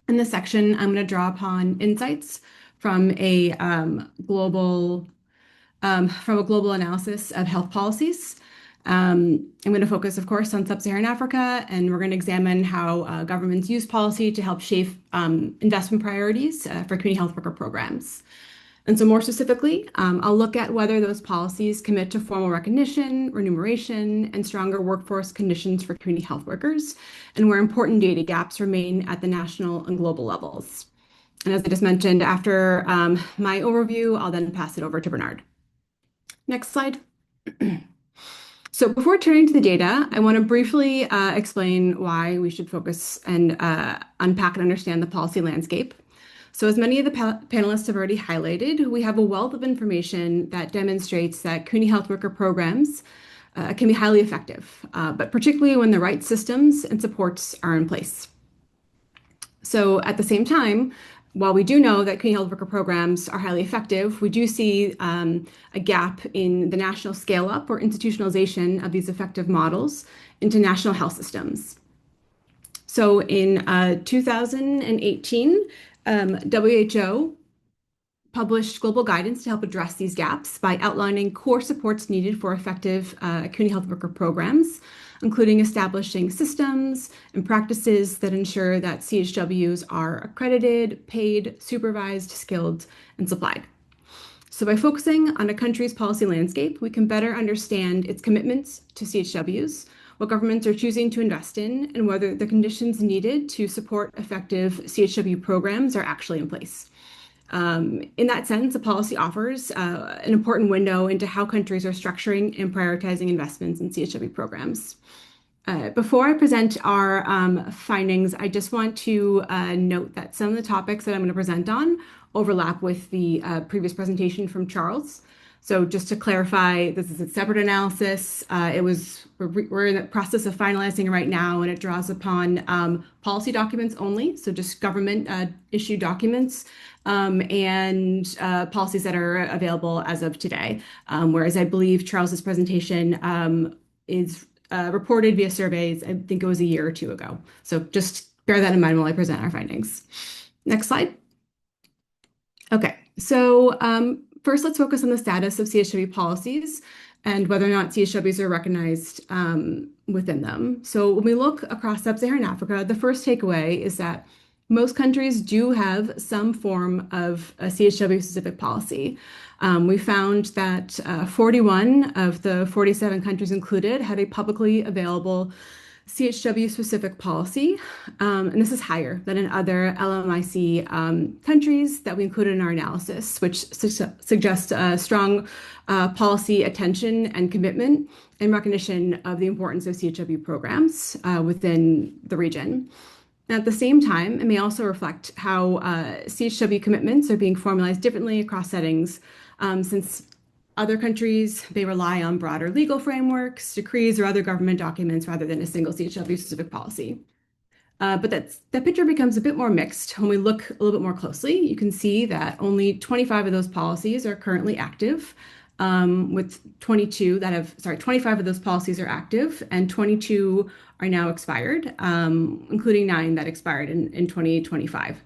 In this section, I'm going to draw upon insights from a global analysis of health policies. I'm going to focus, of course, on Sub-Saharan Africa, and we're going to examine how governments use policy to help shape investment priorities for community health worker programs. And so more specifically, I'll look at whether those policies commit to formal recognition, remuneration, and stronger workforce conditions for community health workers, and where important data gaps remain at the national and global levels. And as I just mentioned, after my overview, I'll then pass it over to Bernard. Next slide. So before turning to the data, I want to briefly explain why we should focus and unpack and understand the policy landscape. So as many of the panelists have already highlighted, we have a wealth of information that demonstrates that community health worker programs can be highly effective, but particularly when the right systems and supports are in place. So at the same time, while we do know that community health worker programs are highly effective, we do see a gap in the national scale-up or institutionalization of these effective models into national health systems. So in 2018, WHO published global guidance to help address these gaps by outlining core supports needed for effective community health worker programs, including establishing systems and practices that ensure that CHWs are accredited, paid, supervised, skilled, and supplied. So by focusing on a country's policy landscape, we can better understand its commitments to CHWs, what governments are choosing to invest in, and whether the conditions needed to support effective CHW programs are actually in place. In that sense, a policy offers an important window into how countries are structuring and prioritizing investments in CHW programs. Before I present our findings, I just want to note that some of the topics that I'm going to present on overlap with the previous presentation from Charles. So just to clarify, this is a separate analysis. We're in the process of finalizing right now, and it draws upon policy documents only, so just government issued documents and policies that are available as of today. Whereas I believe Charles's presentation is reported via surveys, I think it was a year or two ago. So just bear that in mind while I present our findings. Next slide. Okay, so first, let's focus on the status of CHW policies and whether or not CHWs are recognized within them. So when we look across Sub-Saharan Africa, the first takeaway is that most countries do have some form of a CHW-specific policy. We found that 41 of the 47 countries included have a publicly available CHW-specific policy, and this is higher than in other LMIC countries that we included in our analysis, which suggests a strong policy attention and commitment and recognition of the importance of CHW programs within the region. At the same time, it may also reflect how CHW commitments are being formalized differently across settings, since other countries, they rely on broader legal frameworks, decrees, or other government documents rather than a single CHW-specific policy. But that picture becomes a bit more mixed when we look a little bit more closely. You can see that only 25 of those policies are currently active, with 25 of those policies are active and 22 are now expired, including 9 that expired in 2025.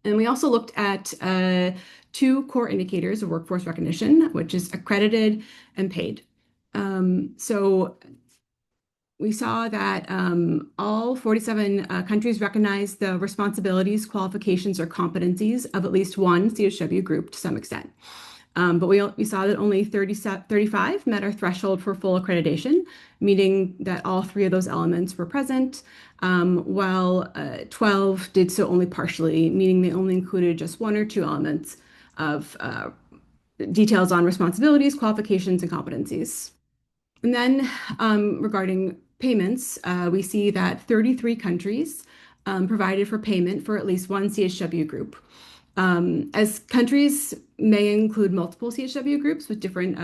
And we also looked at 2 core indicators of workforce recognition, which is accredited and paid. So we saw that all 47 countries recognize the responsibilities, qualifications, or competencies of at least one CHW group to some extent. But we saw that only 35 met our threshold for full accreditation, meaning that all 3 of those elements were present, while 12 did so only partially, meaning they only included just 1 or 2 elements of details on responsibilities, qualifications, and competencies. And then regarding payments, we see that 33 countries provided for payment for at least one CHW group. As countries may include multiple CHW groups with different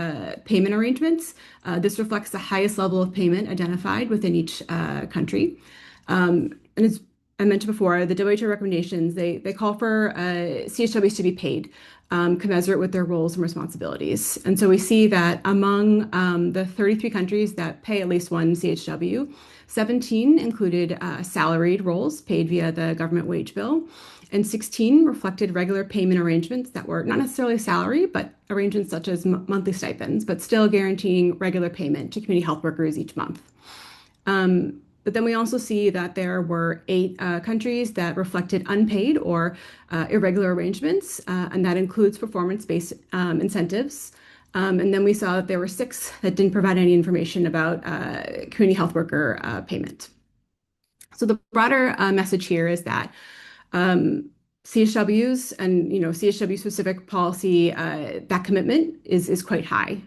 payment arrangements, this reflects the highest level of payment identified within each country. And as I mentioned before, the WHO recommendations, they call for CHWs to be paid commensurate with their roles and responsibilities. And so we see that among the 33 countries that pay at least one CHW, 17 included salaried roles paid via the government wage bill, and 16 reflected regular payment arrangements that were not necessarily salary, but arrangements such as monthly stipends, but still guaranteeing regular payment to community health workers each month. But then we also see that there were 8 countries that reflected unpaid or irregular arrangements, and that includes performance-based incentives. And then we saw that there were 6 that didn't provide any information about community health worker payment. So the broader message here is that CHWs and CHW specific policy, that commitment is quite high.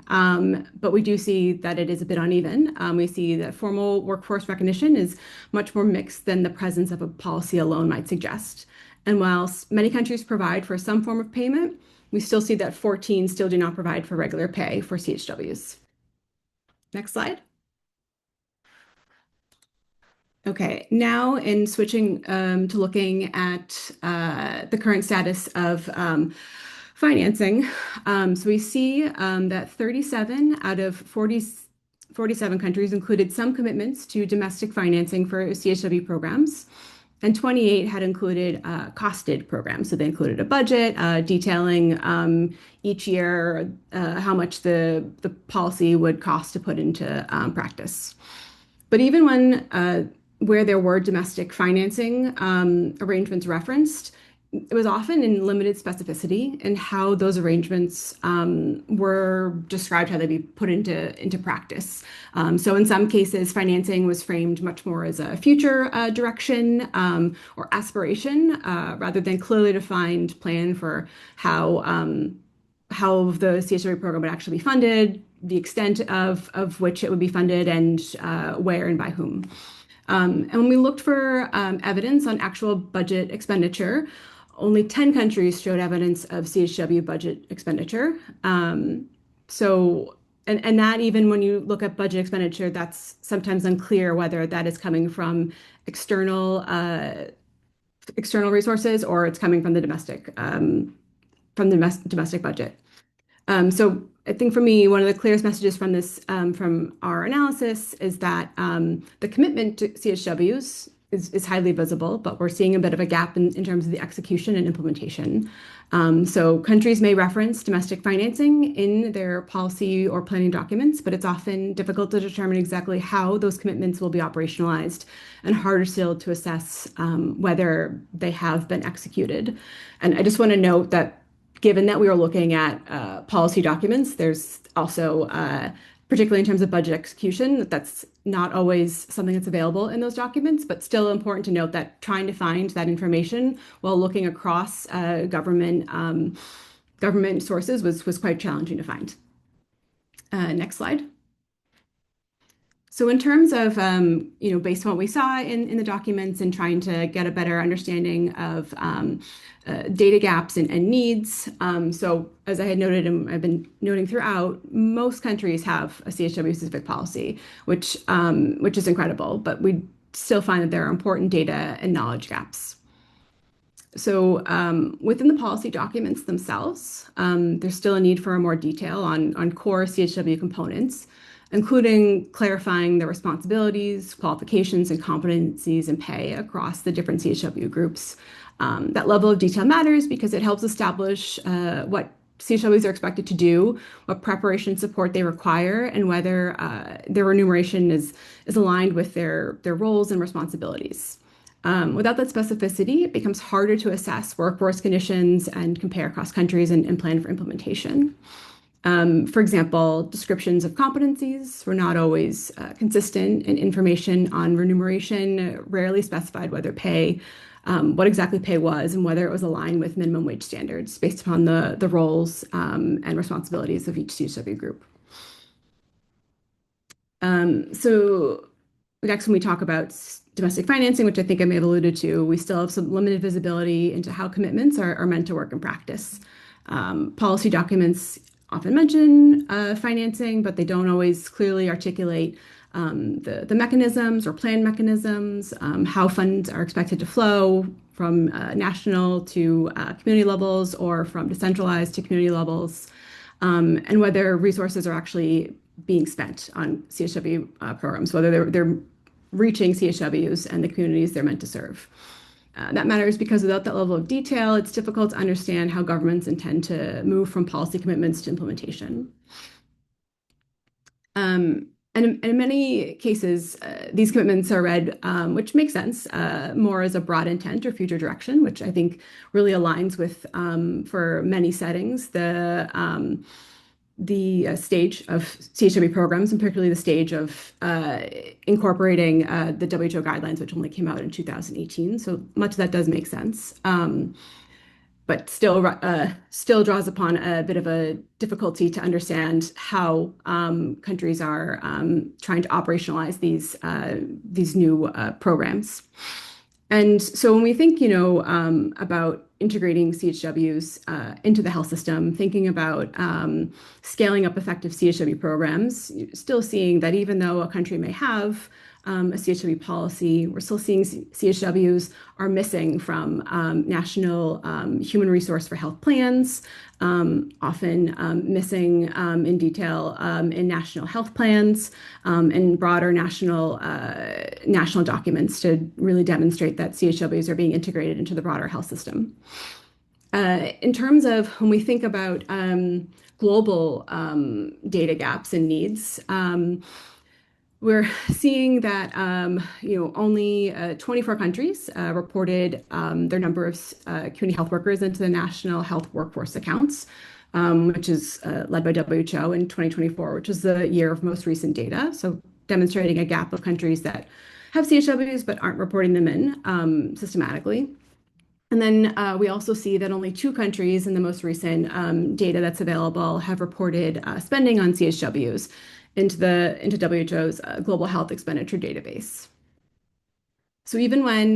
But we do see that it is a bit uneven. We see that formal workforce recognition is much more mixed than the presence of a policy alone might suggest. And while many countries provide for some form of payment, we still see that 14 still do not provide for regular pay for CHWs. Next slide. Okay, now in switching to looking at the current status of financing, so we see that 37 out of 47 countries included some commitments to domestic financing for CHW programs, and 28 had included costed programs. So they included a budget detailing each year how much the policy would cost to put into practice. But even when where there were domestic financing arrangements referenced, it was often in limited specificity in how those arrangements were described, how they'd be put into practice. So in some cases, financing was framed much more as a future direction or aspiration rather than clearly defined plan for how the CHW program would actually be funded, the extent of which it would be funded, and where and by whom. And when we looked for evidence on actual budget expenditure, only 10 countries showed evidence of CHW budget expenditure. So, and that even when you look at budget expenditure, that's sometimes unclear whether that is coming from external resources or it's coming from the domestic budget. So I think for me, one of the clearest messages from this, from our analysis, is that the commitment to CHWs is highly visible, but we're seeing a bit of a gap in terms of the execution and implementation. So countries may reference domestic financing in their policy or planning documents, but it's often difficult to determine exactly how those commitments will be operationalized, and harder still to assess whether they have been executed. And I just want to note that given that we are looking at policy documents, there's also particularly in terms of budget execution. That's not always something that's available in those documents, but still important to note that trying to find that information while looking across government sources was quite challenging to find. Next slide. So in terms of, based on what we saw in the documents and trying to get a better understanding of data gaps and needs. So as I had noted and I've been noting throughout, most countries have a CHW-specific policy, which is incredible, but we still find that there are important data and knowledge gaps. So within the policy documents themselves, there's still a need for more detail on core CHW components, including clarifying the responsibilities, qualifications, and competencies and pay across the different CHW groups. That level of detail matters because it helps establish what CHWs are expected to do, what preparation support they require, and whether their remuneration is aligned with their roles and responsibilities. Without that specificity, it becomes harder to assess workforce conditions and compare across countries and plan for implementation. For example, descriptions of competencies were not always consistent, and information on remuneration rarely specified whether pay, what exactly pay was, and whether it was aligned with minimum wage standards based upon the roles and responsibilities of each CHW group. So next, when we talk about domestic financing, which I think I may have alluded to, we still have some limited visibility into how commitments are meant to work in practice. Policy documents often mention financing, but they don't always clearly articulate the mechanisms or plan mechanisms, how funds are expected to flow from national to community levels or from decentralized to community levels, and whether resources are actually being spent on CHW programs, whether they're reaching CHWs and the communities they're meant to serve. That matters because without that level of detail, it's difficult to understand how governments intend to move from policy commitments to implementation. And in many cases, these commitments are read, which makes sense, more as a broad intent or future direction, which I think really aligns with, for many settings, the stage of CHW programs, and particularly the stage of incorporating the WHO guidelines, which only came out in 2018. So much of that does make sense, but still draws upon a bit of a difficulty to understand how countries are trying to operationalize these new programs. And so when we think, about integrating CHWs into the health system, thinking about scaling up effective CHW programs, you're still seeing that even though a country may have a CHW policy, we're still seeing CHWs are missing from national human resource for health plans, often missing in detail in national health plans and broader national documents to really demonstrate that CHWs are being integrated into the broader health system. In terms of when we think about global data gaps and needs, we're seeing that only 24 countries reported their number of community health workers into the national health workforce accounts, which is led by WHO in 2024, which is the year of most recent data. So demonstrating a gap of countries that have CHWs but aren't reporting them in systematically. And then we also see that only 2 countries in the most recent data that's available have reported spending on CHWs into WHO's global health expenditure database. So even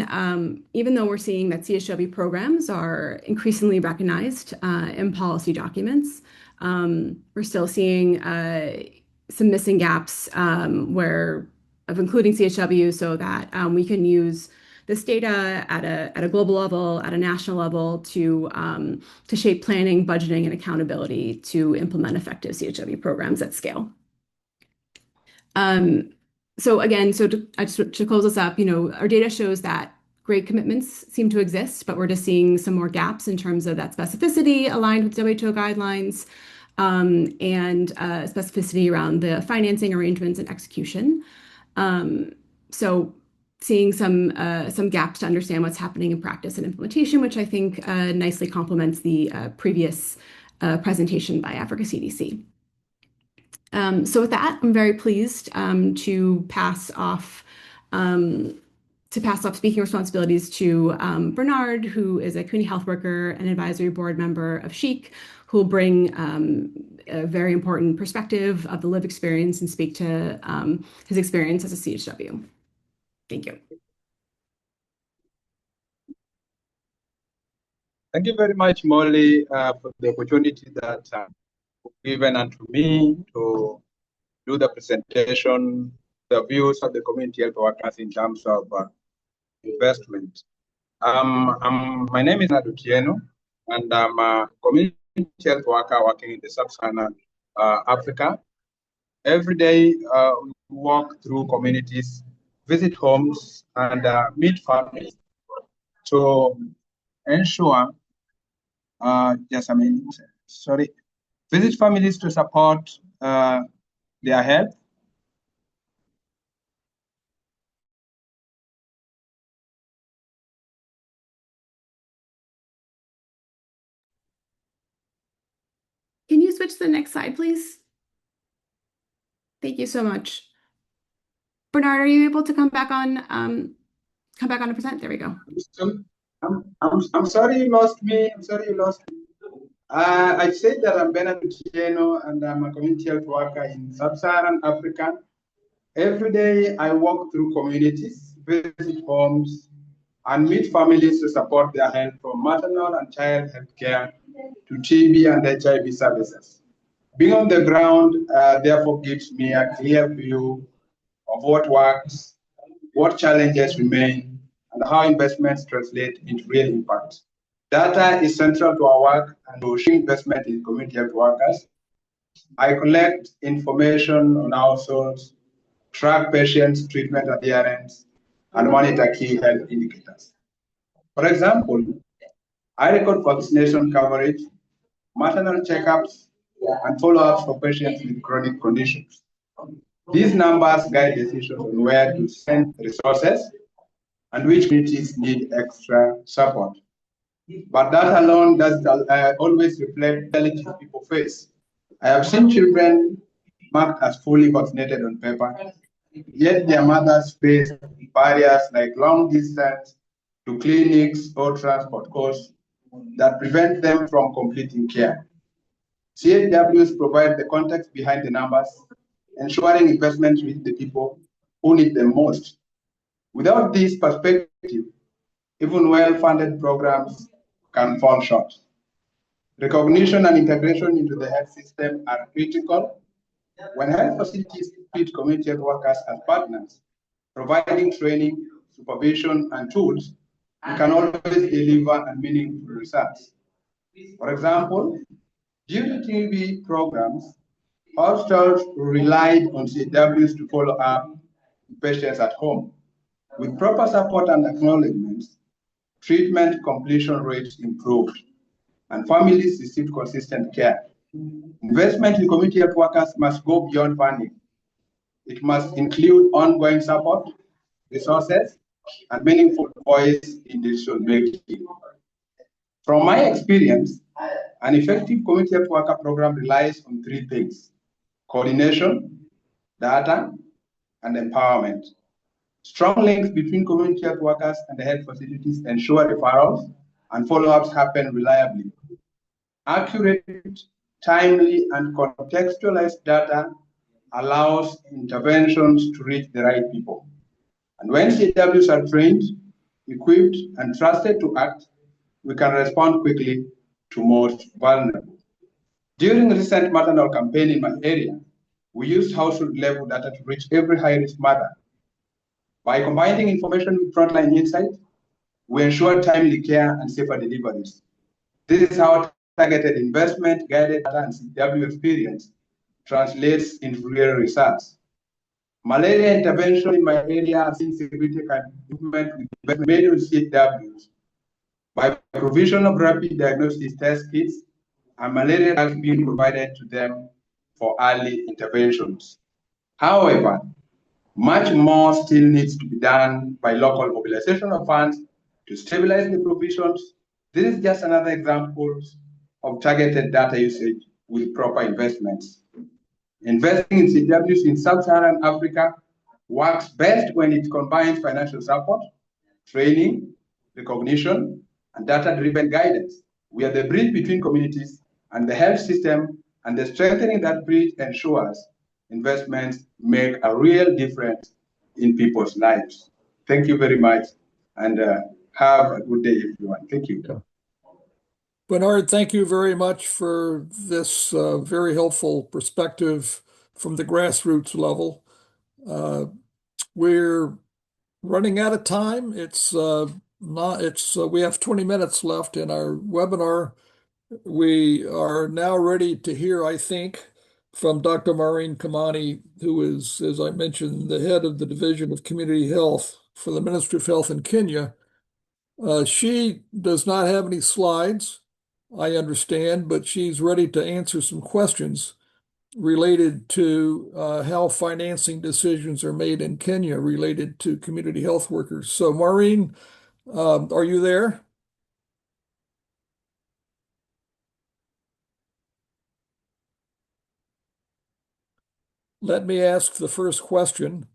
though we're seeing that CHW programs are increasingly recognized in policy documents, we're still seeing some missing gaps of including CHW so that we can use this data at a global level, at a national level to shape planning, budgeting, and accountability to implement effective CHW programs at scale. So again, to close us up, our data shows that great commitments seem to exist, but we're just seeing some more gaps in terms of that specificity aligned with WHO guidelines and specificity around the financing arrangements and execution. So seeing some gaps to understand what's happening in practice and implementation, which I think nicely complements the previous presentation by Africa CDC. So with that, I'm very pleased to pass off speaking responsibilities to Bernard, who is a community health worker and advisory board member of Chic, who will bring a very important perspective of the lived experience and speak to his experience as a CHW. Thank you. Thank you very much, Molly, for the opportunity that given unto me to do the presentation, the views of the community health workers in terms of investment. My name is Nadutieno, and I'm a community health worker working in the Sub-Saharan Africa. Every day, we walk through communities, visit homes, and meet families to ensure, visit families to support their health. Can you switch to the next slide, please? Thank you so much. Bernard, are you able to come back on to present? There we go. I'm sorry you lost me. I'm sorry you lost me. I said that I'm Bernard Tieno, and I'm a community health worker in Sub-Saharan Africa. Every day I walk through communities, visit homes, and meet families to support their health, from maternal and child health care to TB and HIV services. Being on the ground, therefore, gives me a clear view of what works, what challenges remain, and how investments translate into real impact. Data is central to our work and to investment in community health workers. I collect information on households, track patients' treatment adherence, and monitor key health indicators. For example, I record vaccination coverage, maternal checkups, and follow-ups for patients with chronic conditions. These numbers guide decisions on where to send resources and which communities need extra support. But that alone doesn't always reflect realities people face. I have seen children marked as fully vaccinated on paper, yet their mothers face barriers like long distance to clinics or transport costs that prevent them from completing care. CHWs provide the context behind the numbers, ensuring investments reach the people who need them most. Without this perspective, even well-funded programs can fall short. Recognition and integration into the health system are critical. When health facilities treat community health workers as partners, providing training, supervision, and tools, we can always deliver a meaningful results. For example, during TB programs, hospitals relied on CHWs to follow up patients at home. With proper support and acknowledgements, treatment completion rates improved, and families received consistent care. Investment in community health workers must go beyond funding. It must include ongoing support, resources, and meaningful voice in decision making. From my experience, an effective community health worker program relies on three things: coordination, data, and empowerment. Strong links between community health workers and the health facilities ensure referrals and follow-ups happen reliably. Accurate, timely, and contextualized data allows interventions to reach the right people. And when CHWs are trained, equipped, and trusted to act, we can respond quickly to most vulnerable. During the recent maternal campaign in my area, we used household-level data to reach every high-risk mother. By combining information with frontline insight, we ensure timely care and safer deliveries. This is how targeted investment, guided data, and CHW experience translates into real results. Malaria intervention in my area has seen significant improvement with investment made on CHWs. By provision of rapid diagnosis test kits, and malaria drugs being provided to them for early interventions. However, much more still needs to be done by local mobilization of funds to stabilize the provisions. This is just another example of targeted data usage with proper investments. Investing in CWs in Sub-Saharan Africa works best when it combines financial support, training, recognition, and data-driven guidance. We are the bridge between communities and the health system, and the strengthening that bridge ensures investments make a real difference in people's lives. Thank you very much, and have a good day, everyone. Thank you. Yeah. Bernard, thank you very much for this very helpful perspective from the grassroots level. We're running out of time. We have 20 minutes left in our webinar. We are now ready to hear, I think, from Dr. Maureen Kamani, who is, as I mentioned, the head of the Division of Community Health for the Ministry of Health in Kenya. She does not have any slides, I understand, but she's ready to answer some questions related to how financing decisions are made in Kenya related to community health workers. So, Maureen, are you there? Let me ask the first question,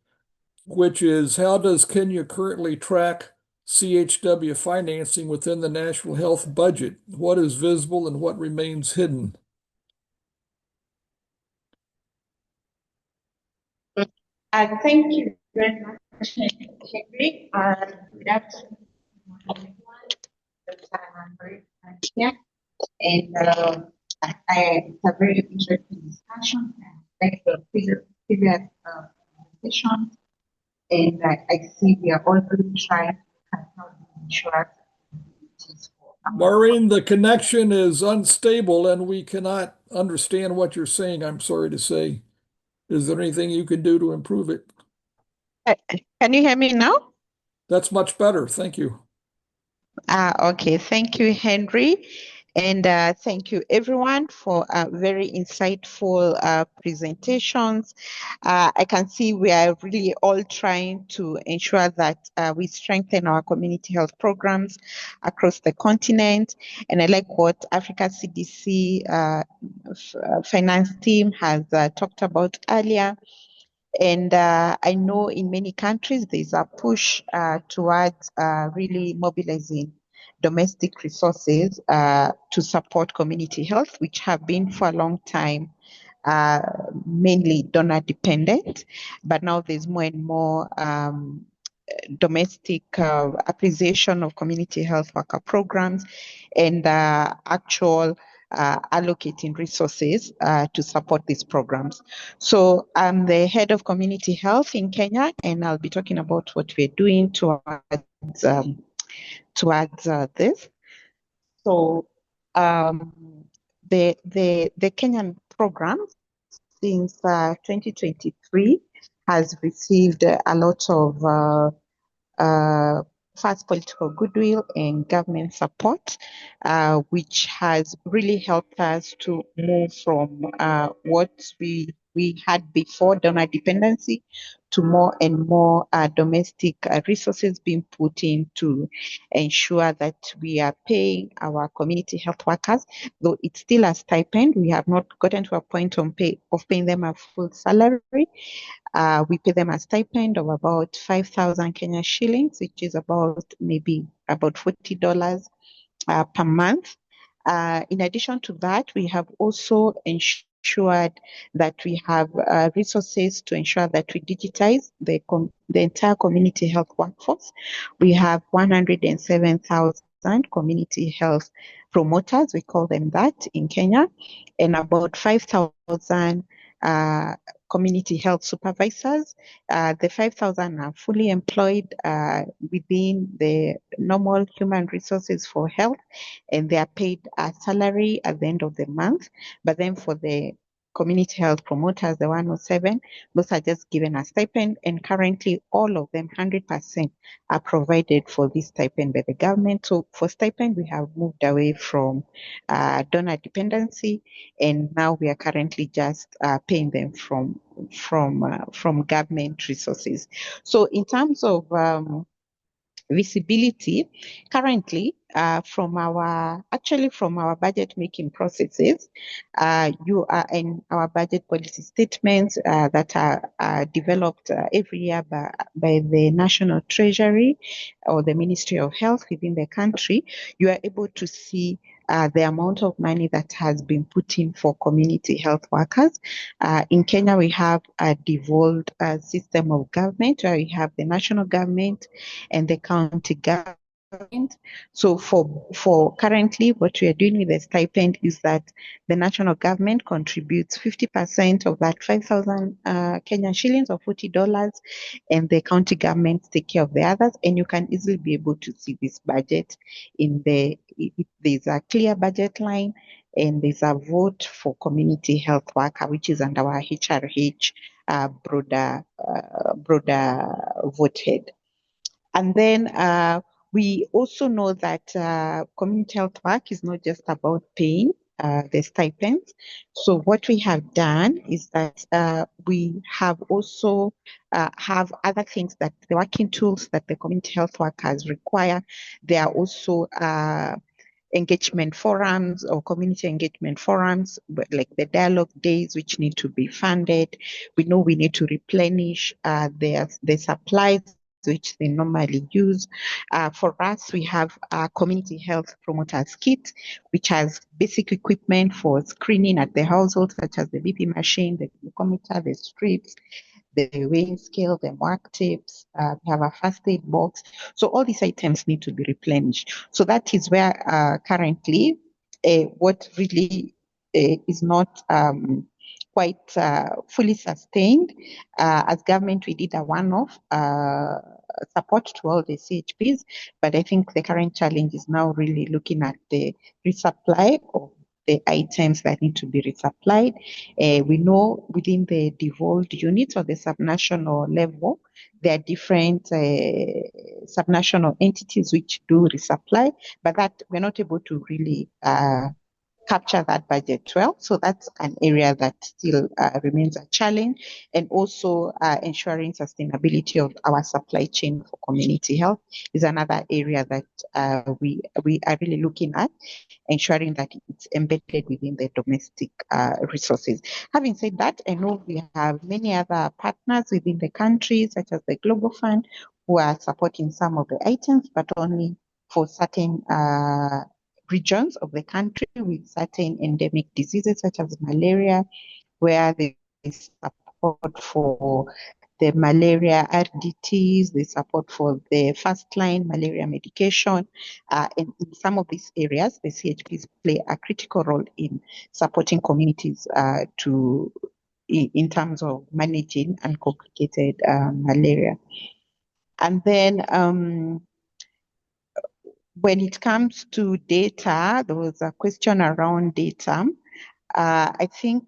which is, how does Kenya currently track CHW financing within the national health budget? What is visible and what remains hidden? Thank you very much, Henry. Good afternoon, everyone. And it's a very interesting discussion. Like the previous presentation, and I see we are all really trying to ensure. Maureen, the connection is unstable and we cannot understand what you're saying, I'm sorry to say. Is there anything you can do to improve it? Can you hear me now? That's much better. Thank you. Okay. Thank you, Henry. And thank you, everyone, for very insightful presentations. I can see we are really all trying to ensure that we strengthen our community health programs across the continent. And I like what Africa CDC finance team has talked about earlier. And I know in many countries, there's a push towards really mobilizing domestic resources to support community health, which have been for a long time mainly donor dependent. But now there's more and more domestic appreciation of community health worker programs and actual allocating resources to support these programs. So I'm the head of community health in Kenya, and I'll be talking about what we're doing towards this. So the Kenyan program since 2023 has received a lot of first political goodwill and government support, which has really helped us to move from what we had before donor dependency to more and more domestic resources being put in to ensure that we are paying our community health workers, though it's still a stipend. We have not gotten to a point of paying them a full salary. We pay them a stipend of about 5,000 Kenya shillings, which is about $40 per month. In addition to that, we have also ensured that we have resources to ensure that we digitize the entire community health workforce. We have 107,000 community health promoters, we call them that, in Kenya, and about 5,000 community health supervisors. The 5,000 are fully employed within the normal human resources for health, and they are paid a salary at the end of the month. But then for the community health promoters, the 107, those are just given a stipend, and currently all of them, 100%, are provided for this stipend by the government. So for stipend, we have moved away from donor dependency, and now we are currently just paying them from government resources. So in terms of visibility, currently from our budget making processes, you are in our budget policy statements that are developed every year by the National Treasury or the Ministry of Health within the country. You are able to see the amount of money that has been put in for community health workers. In Kenya, we have a devolved system of government where we have the national government and the county government. So for currently, what we are doing with the stipend is that the national government contributes 50% of that 5,000 Kenyan shillings or $40, and the county governments take care of the others. And you can easily be able to see this budget there's a clear budget line, and there's a vote for community health worker, which is under our HRH broader vote head. And then we also know that community health work is not just about paying the stipends. So what we have done is that we have also have other things that the working tools that the community health workers require. There are also engagement forums or community engagement forums, like the dialogue days, which need to be funded. We know we need to replenish the supplies which they normally use. For us, we have a community health promoters kit, which has basic equipment for screening at the household, such as the BP machine, the glucometer, the strips, the weighing scale, the mark tips, we have a first aid box. So all these items need to be replenished. So that is where currently what really is not quite fully sustained. As government, we did a one-off support to all the CHPs, but I think the current challenge is now really looking at the resupply of the items that need to be resupplied. We know within the devolved units or the subnational level, there are different subnational entities which do resupply, but that we're not able to really capture that budget well. So that's an area that still remains a challenge, and also ensuring sustainability of our supply chain for community health is another area that we are really looking at, ensuring that it's embedded within the domestic resources. Having said that, I know we have many other partners within the country, such as the Global Fund, who are supporting some of the items, but only for certain regions of the country with certain endemic diseases such as malaria, where there is support for the malaria RDTs, the support for the first line malaria medication. And in some of these areas, the CHPs play a critical role in supporting communities in terms of managing uncomplicated malaria. And then when it comes to data, there was a question around data. I think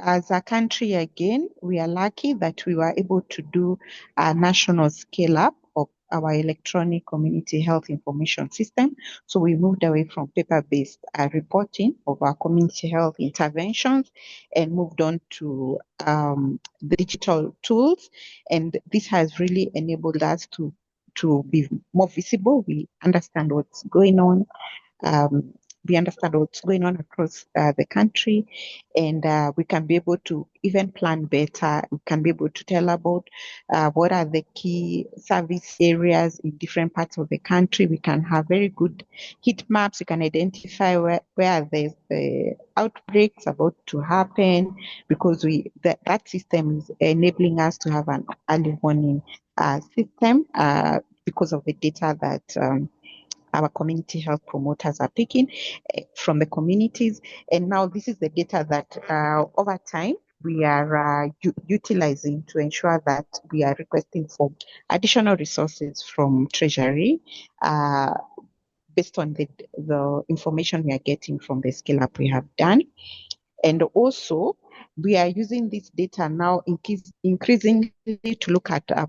as a country, again, we are lucky that we were able to do a national scale up of our electronic community health information system. So we moved away from paper-based reporting of our community health interventions and moved on to the digital tools. And this has really enabled us to be more visible. We understand what's going on. We understand what's going on across the country, and we can be able to even plan better. We can be able to tell about what are the key service areas in different parts of the country. We can have very good heat maps. We can identify where there's the outbreaks about to happen, because that system is enabling us to have an early warning system because of the data that our community health promoters are taking from the communities. And now this is the data that over time we are utilizing to ensure that we are requesting for additional resources from Treasury based on the information we are getting from the scale up we have done. And also, we are using this data now increasingly to look at our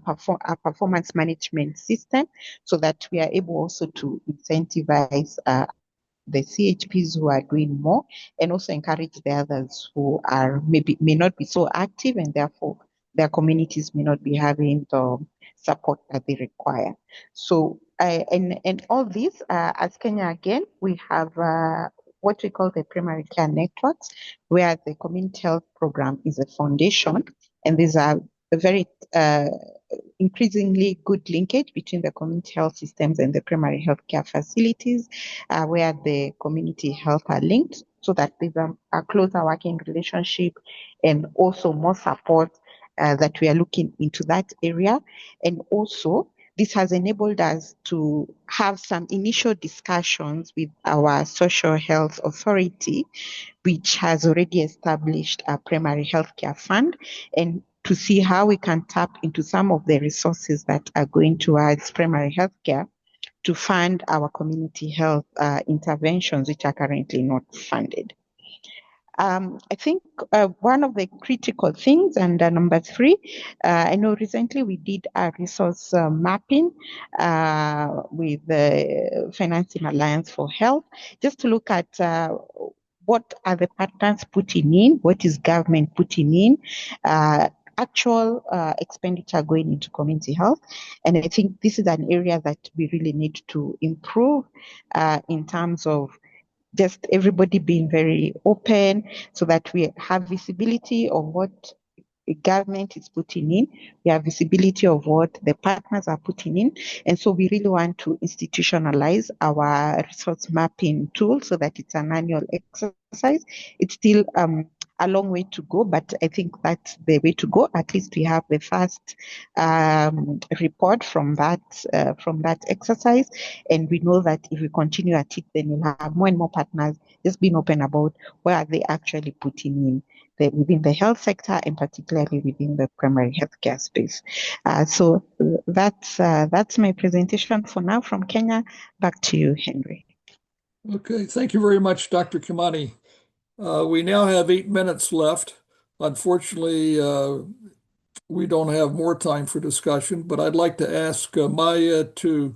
performance management system, so that we are able also to incentivize the CHPs who are doing more, and also encourage the others who may not be so active, and therefore their communities may not be having the support that they require. So and all this, as Kenya again, we have what we call the primary care networks, where the community health program is a foundation, and these are a very increasingly good linkage between the community health systems and the primary health care facilities, where the community health are linked, so that there's a closer working relationship and also more support that we are looking into that area. And also, this has enabled us to have some initial discussions with our social health authority, which has already established a primary healthcare fund, and to see how we can tap into some of the resources that are going towards primary healthcare to fund our community health interventions, which are currently not funded. I think one of the critical things, and number three, I know recently we did a resource mapping with the Financing Alliance for Health, just to look at what are the partners putting in, what is government putting in, actual expenditure going into community health. And I think this is an area that we really need to improve in terms of just everybody being very open, so that we have visibility of what the government is putting in, we have visibility of what the partners are putting in. And so we really want to institutionalize our resource mapping tool so that it's an annual exercise. It's still a long way to go, but I think that's the way to go. At least we have the first report from that exercise, and we know that if we continue at it, then we'll have more and more partners just being open about where are they actually putting in within the health sector, and particularly within the primary healthcare space. So that's my presentation for now from Kenya. Back to you, Henry. Okay, thank you very much, Dr. Kimani. We now have 8 minutes left. Unfortunately, we don't have more time for discussion, but I'd like to ask Maya to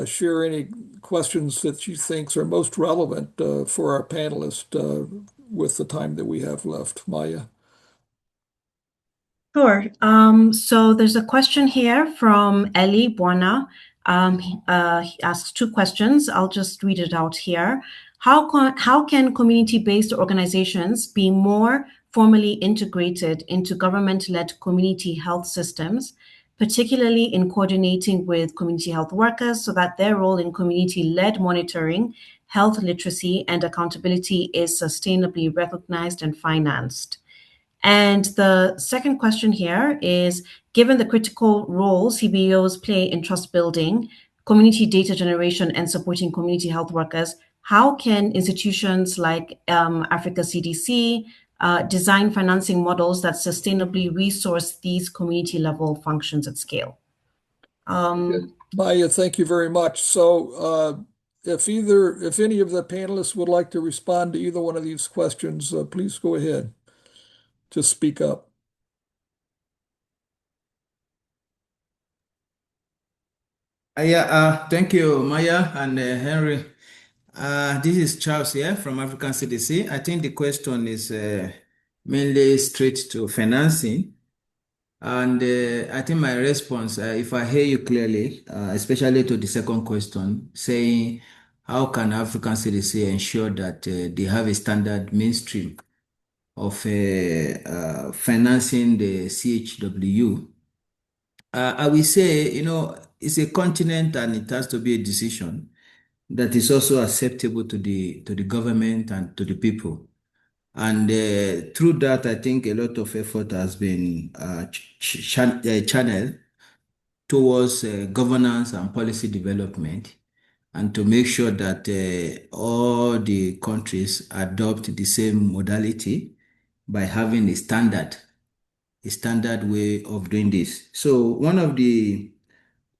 share any questions that she thinks are most relevant for our panelists with the time that we have left. Maya. Sure. So there's a question here from Ellie Buona. He asks two questions. I'll just read it out here. How can community-based organizations be more formally integrated into government-led community health systems, particularly in coordinating with community health workers, so that their role in community-led monitoring, health literacy, and accountability is sustainably recognized and financed? And the second question here is, given the critical role CBOs play in trust building, community data generation, and supporting community health workers, how can institutions like Africa CDC design financing models that sustainably resource these community level functions at scale? Maya, thank you very much. So if any of the panelists would like to respond to either one of these questions, please go ahead. Just speak up. Thank you, Maya and Henry. This is Charles here from African CDC. I think the question is mainly straight to financing. And I think my response, if I hear you clearly, especially to the second question, saying how can African CDC ensure that they have a standard mainstream of financing the CHW? I will say, it's a continent, and it has to be a decision that is also acceptable to the government and to the people. And through that, I think a lot of effort has been channeled towards governance and policy development, and to make sure that all the countries adopt the same modality by having a standard way of doing this. So one of the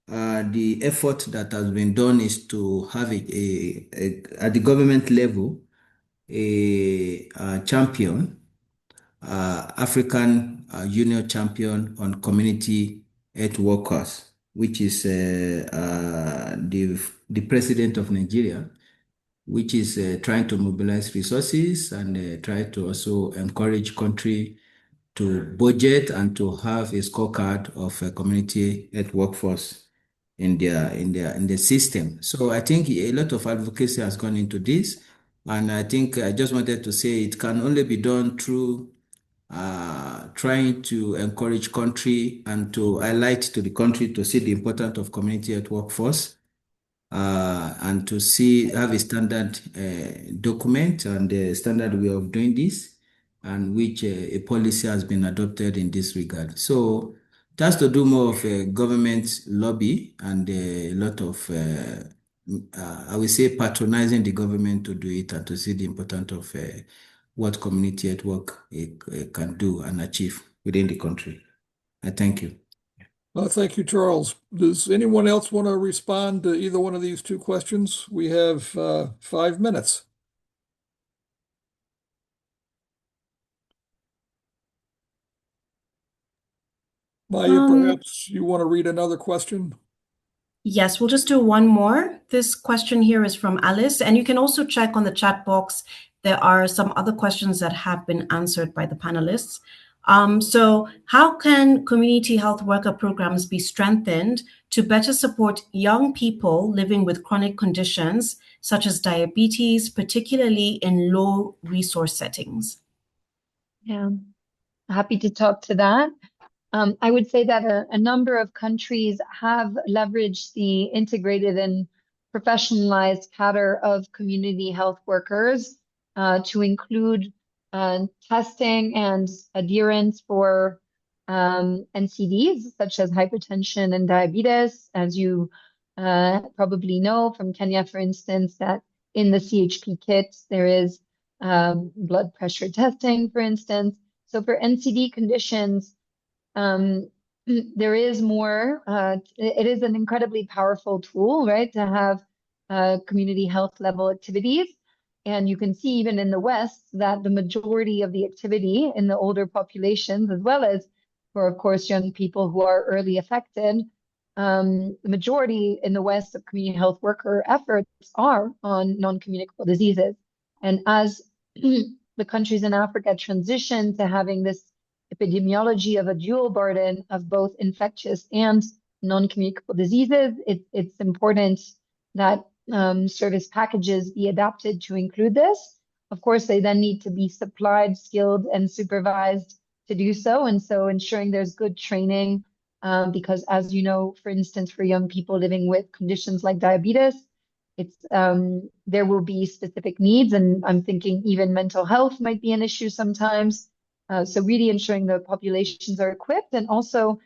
effort that has been done is to have at the government level a champion, African Union champion on community health workers, which is the president of Nigeria, which is trying to mobilize resources and try to also encourage country to budget and to have a scorecard of a community health workforce. in the system. So I think a lot of advocacy has gone into this, and I think I just wanted to say it can only be done through trying to encourage country and to highlight to the country to see the importance of community health workforce, and to have a standard document and a standard way of doing this, and which a policy has been adopted in this regard. So it has to do more of a government lobby and a lot of, I would say, patronizing the government to do it and to see the importance of what community at work can do and achieve within the country. I thank you. Thank you, Charles. Does anyone else want to respond to either one of these two questions? We have 5 minutes. Maya, perhaps you want to read another question? Yes, we'll just do one more. This question here is from Alice, and you can also check on the chat box. There are some other questions that have been answered by the panelists. So how can community health worker programs be strengthened to better support young people living with chronic conditions such as diabetes, particularly in low resource settings? Yeah, happy to talk to that. I would say that a number of countries have leveraged the integrated and professionalized cadre of community health workers to include testing and adherence for NCDs such as hypertension and diabetes. As you probably know from Kenya, for instance, that in the CHP kits there is blood pressure testing, for instance. So for NCD conditions, there is more, it is an incredibly powerful tool, right, to have community health level activities. And you can see even in the West that the majority of the activity in the older populations, as well as for, of course, young people who are early affected, the majority in the West of community health worker efforts are on non-communicable diseases. And as the countries in Africa transition to having this epidemiology of a dual burden of both infectious and non-communicable diseases, it's important that service packages be adapted to include this. Of course, they then need to be supplied, skilled, and supervised to do so. And so ensuring there's good training, because as you know, for instance, for young people living with conditions like diabetes, it's there will be specific needs, and I'm thinking even mental health might be an issue sometimes. So really ensuring the populations are equipped. And also,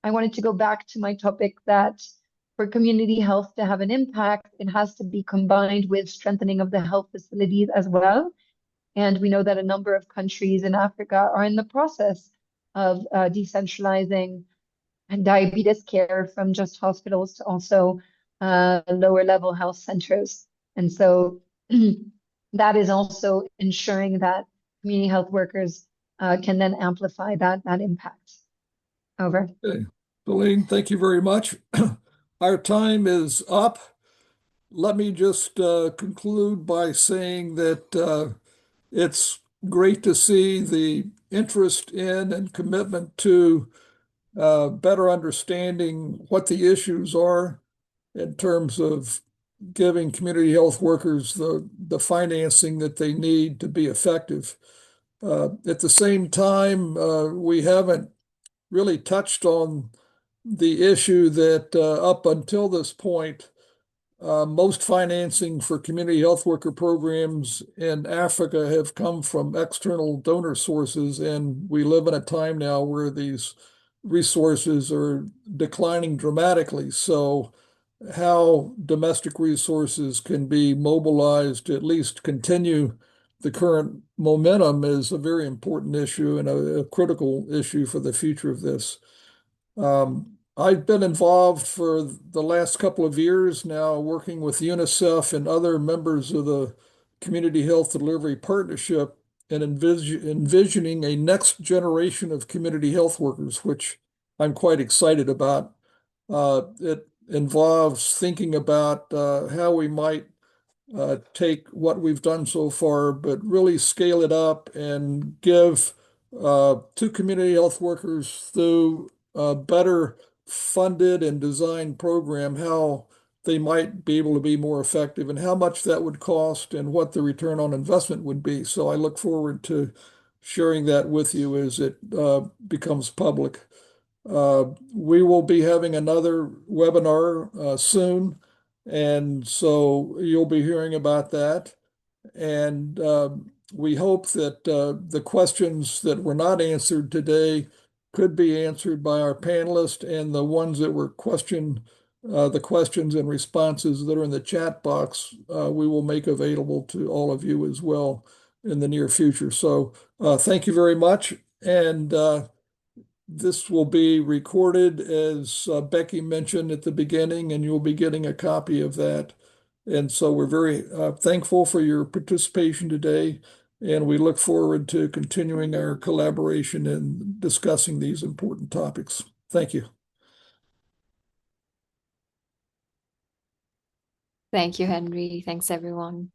I wanted to go back to my topic that for community health to have an impact, it has to be combined with strengthening of the health facilities as well. And we know that a number of countries in Africa are in the process of decentralizing diabetes care from just hospitals to also lower level health centers. And so that is also ensuring that community health workers can then amplify that impact. Over. Okay. Pauline, thank you very much. Our time is up. Let me just conclude by saying that it's great to see the interest in and commitment to better understanding what the issues are in terms of giving community health workers the financing that they need to be effective. At the same time, we haven't really touched on the issue that up until this point, most financing for community health worker programs in Africa have come from external donor sources, and we live in a time now where these resources are declining dramatically. So how domestic resources can be mobilized to at least continue the current momentum is a very important issue and a critical issue for the future of this. I've been involved for the last couple of years now working with UNICEF and other members of the Community Health Delivery Partnership and envisioning a next generation of community health workers, which I'm quite excited about. It involves thinking about how we might take what we've done so far, but really scale it up and give to community health workers through better funded and designed program, how they might be able to be more effective and how much that would cost and what the return on investment would be. So I look forward to sharing that with you as it becomes public. We will be having another webinar soon, and so you'll be hearing about that. And we hope that the questions that were not answered today could be answered by our panelists, and the ones that were the questions and responses that are in the chat box, we will make available to all of you as well in the near future. So thank you very much. And this will be recorded, as Becky mentioned at the beginning, and you'll be getting a copy of that. And so we're very thankful for your participation today, and we look forward to continuing our collaboration and discussing these important topics. Thank you. Thank you, Henry. Thanks, everyone.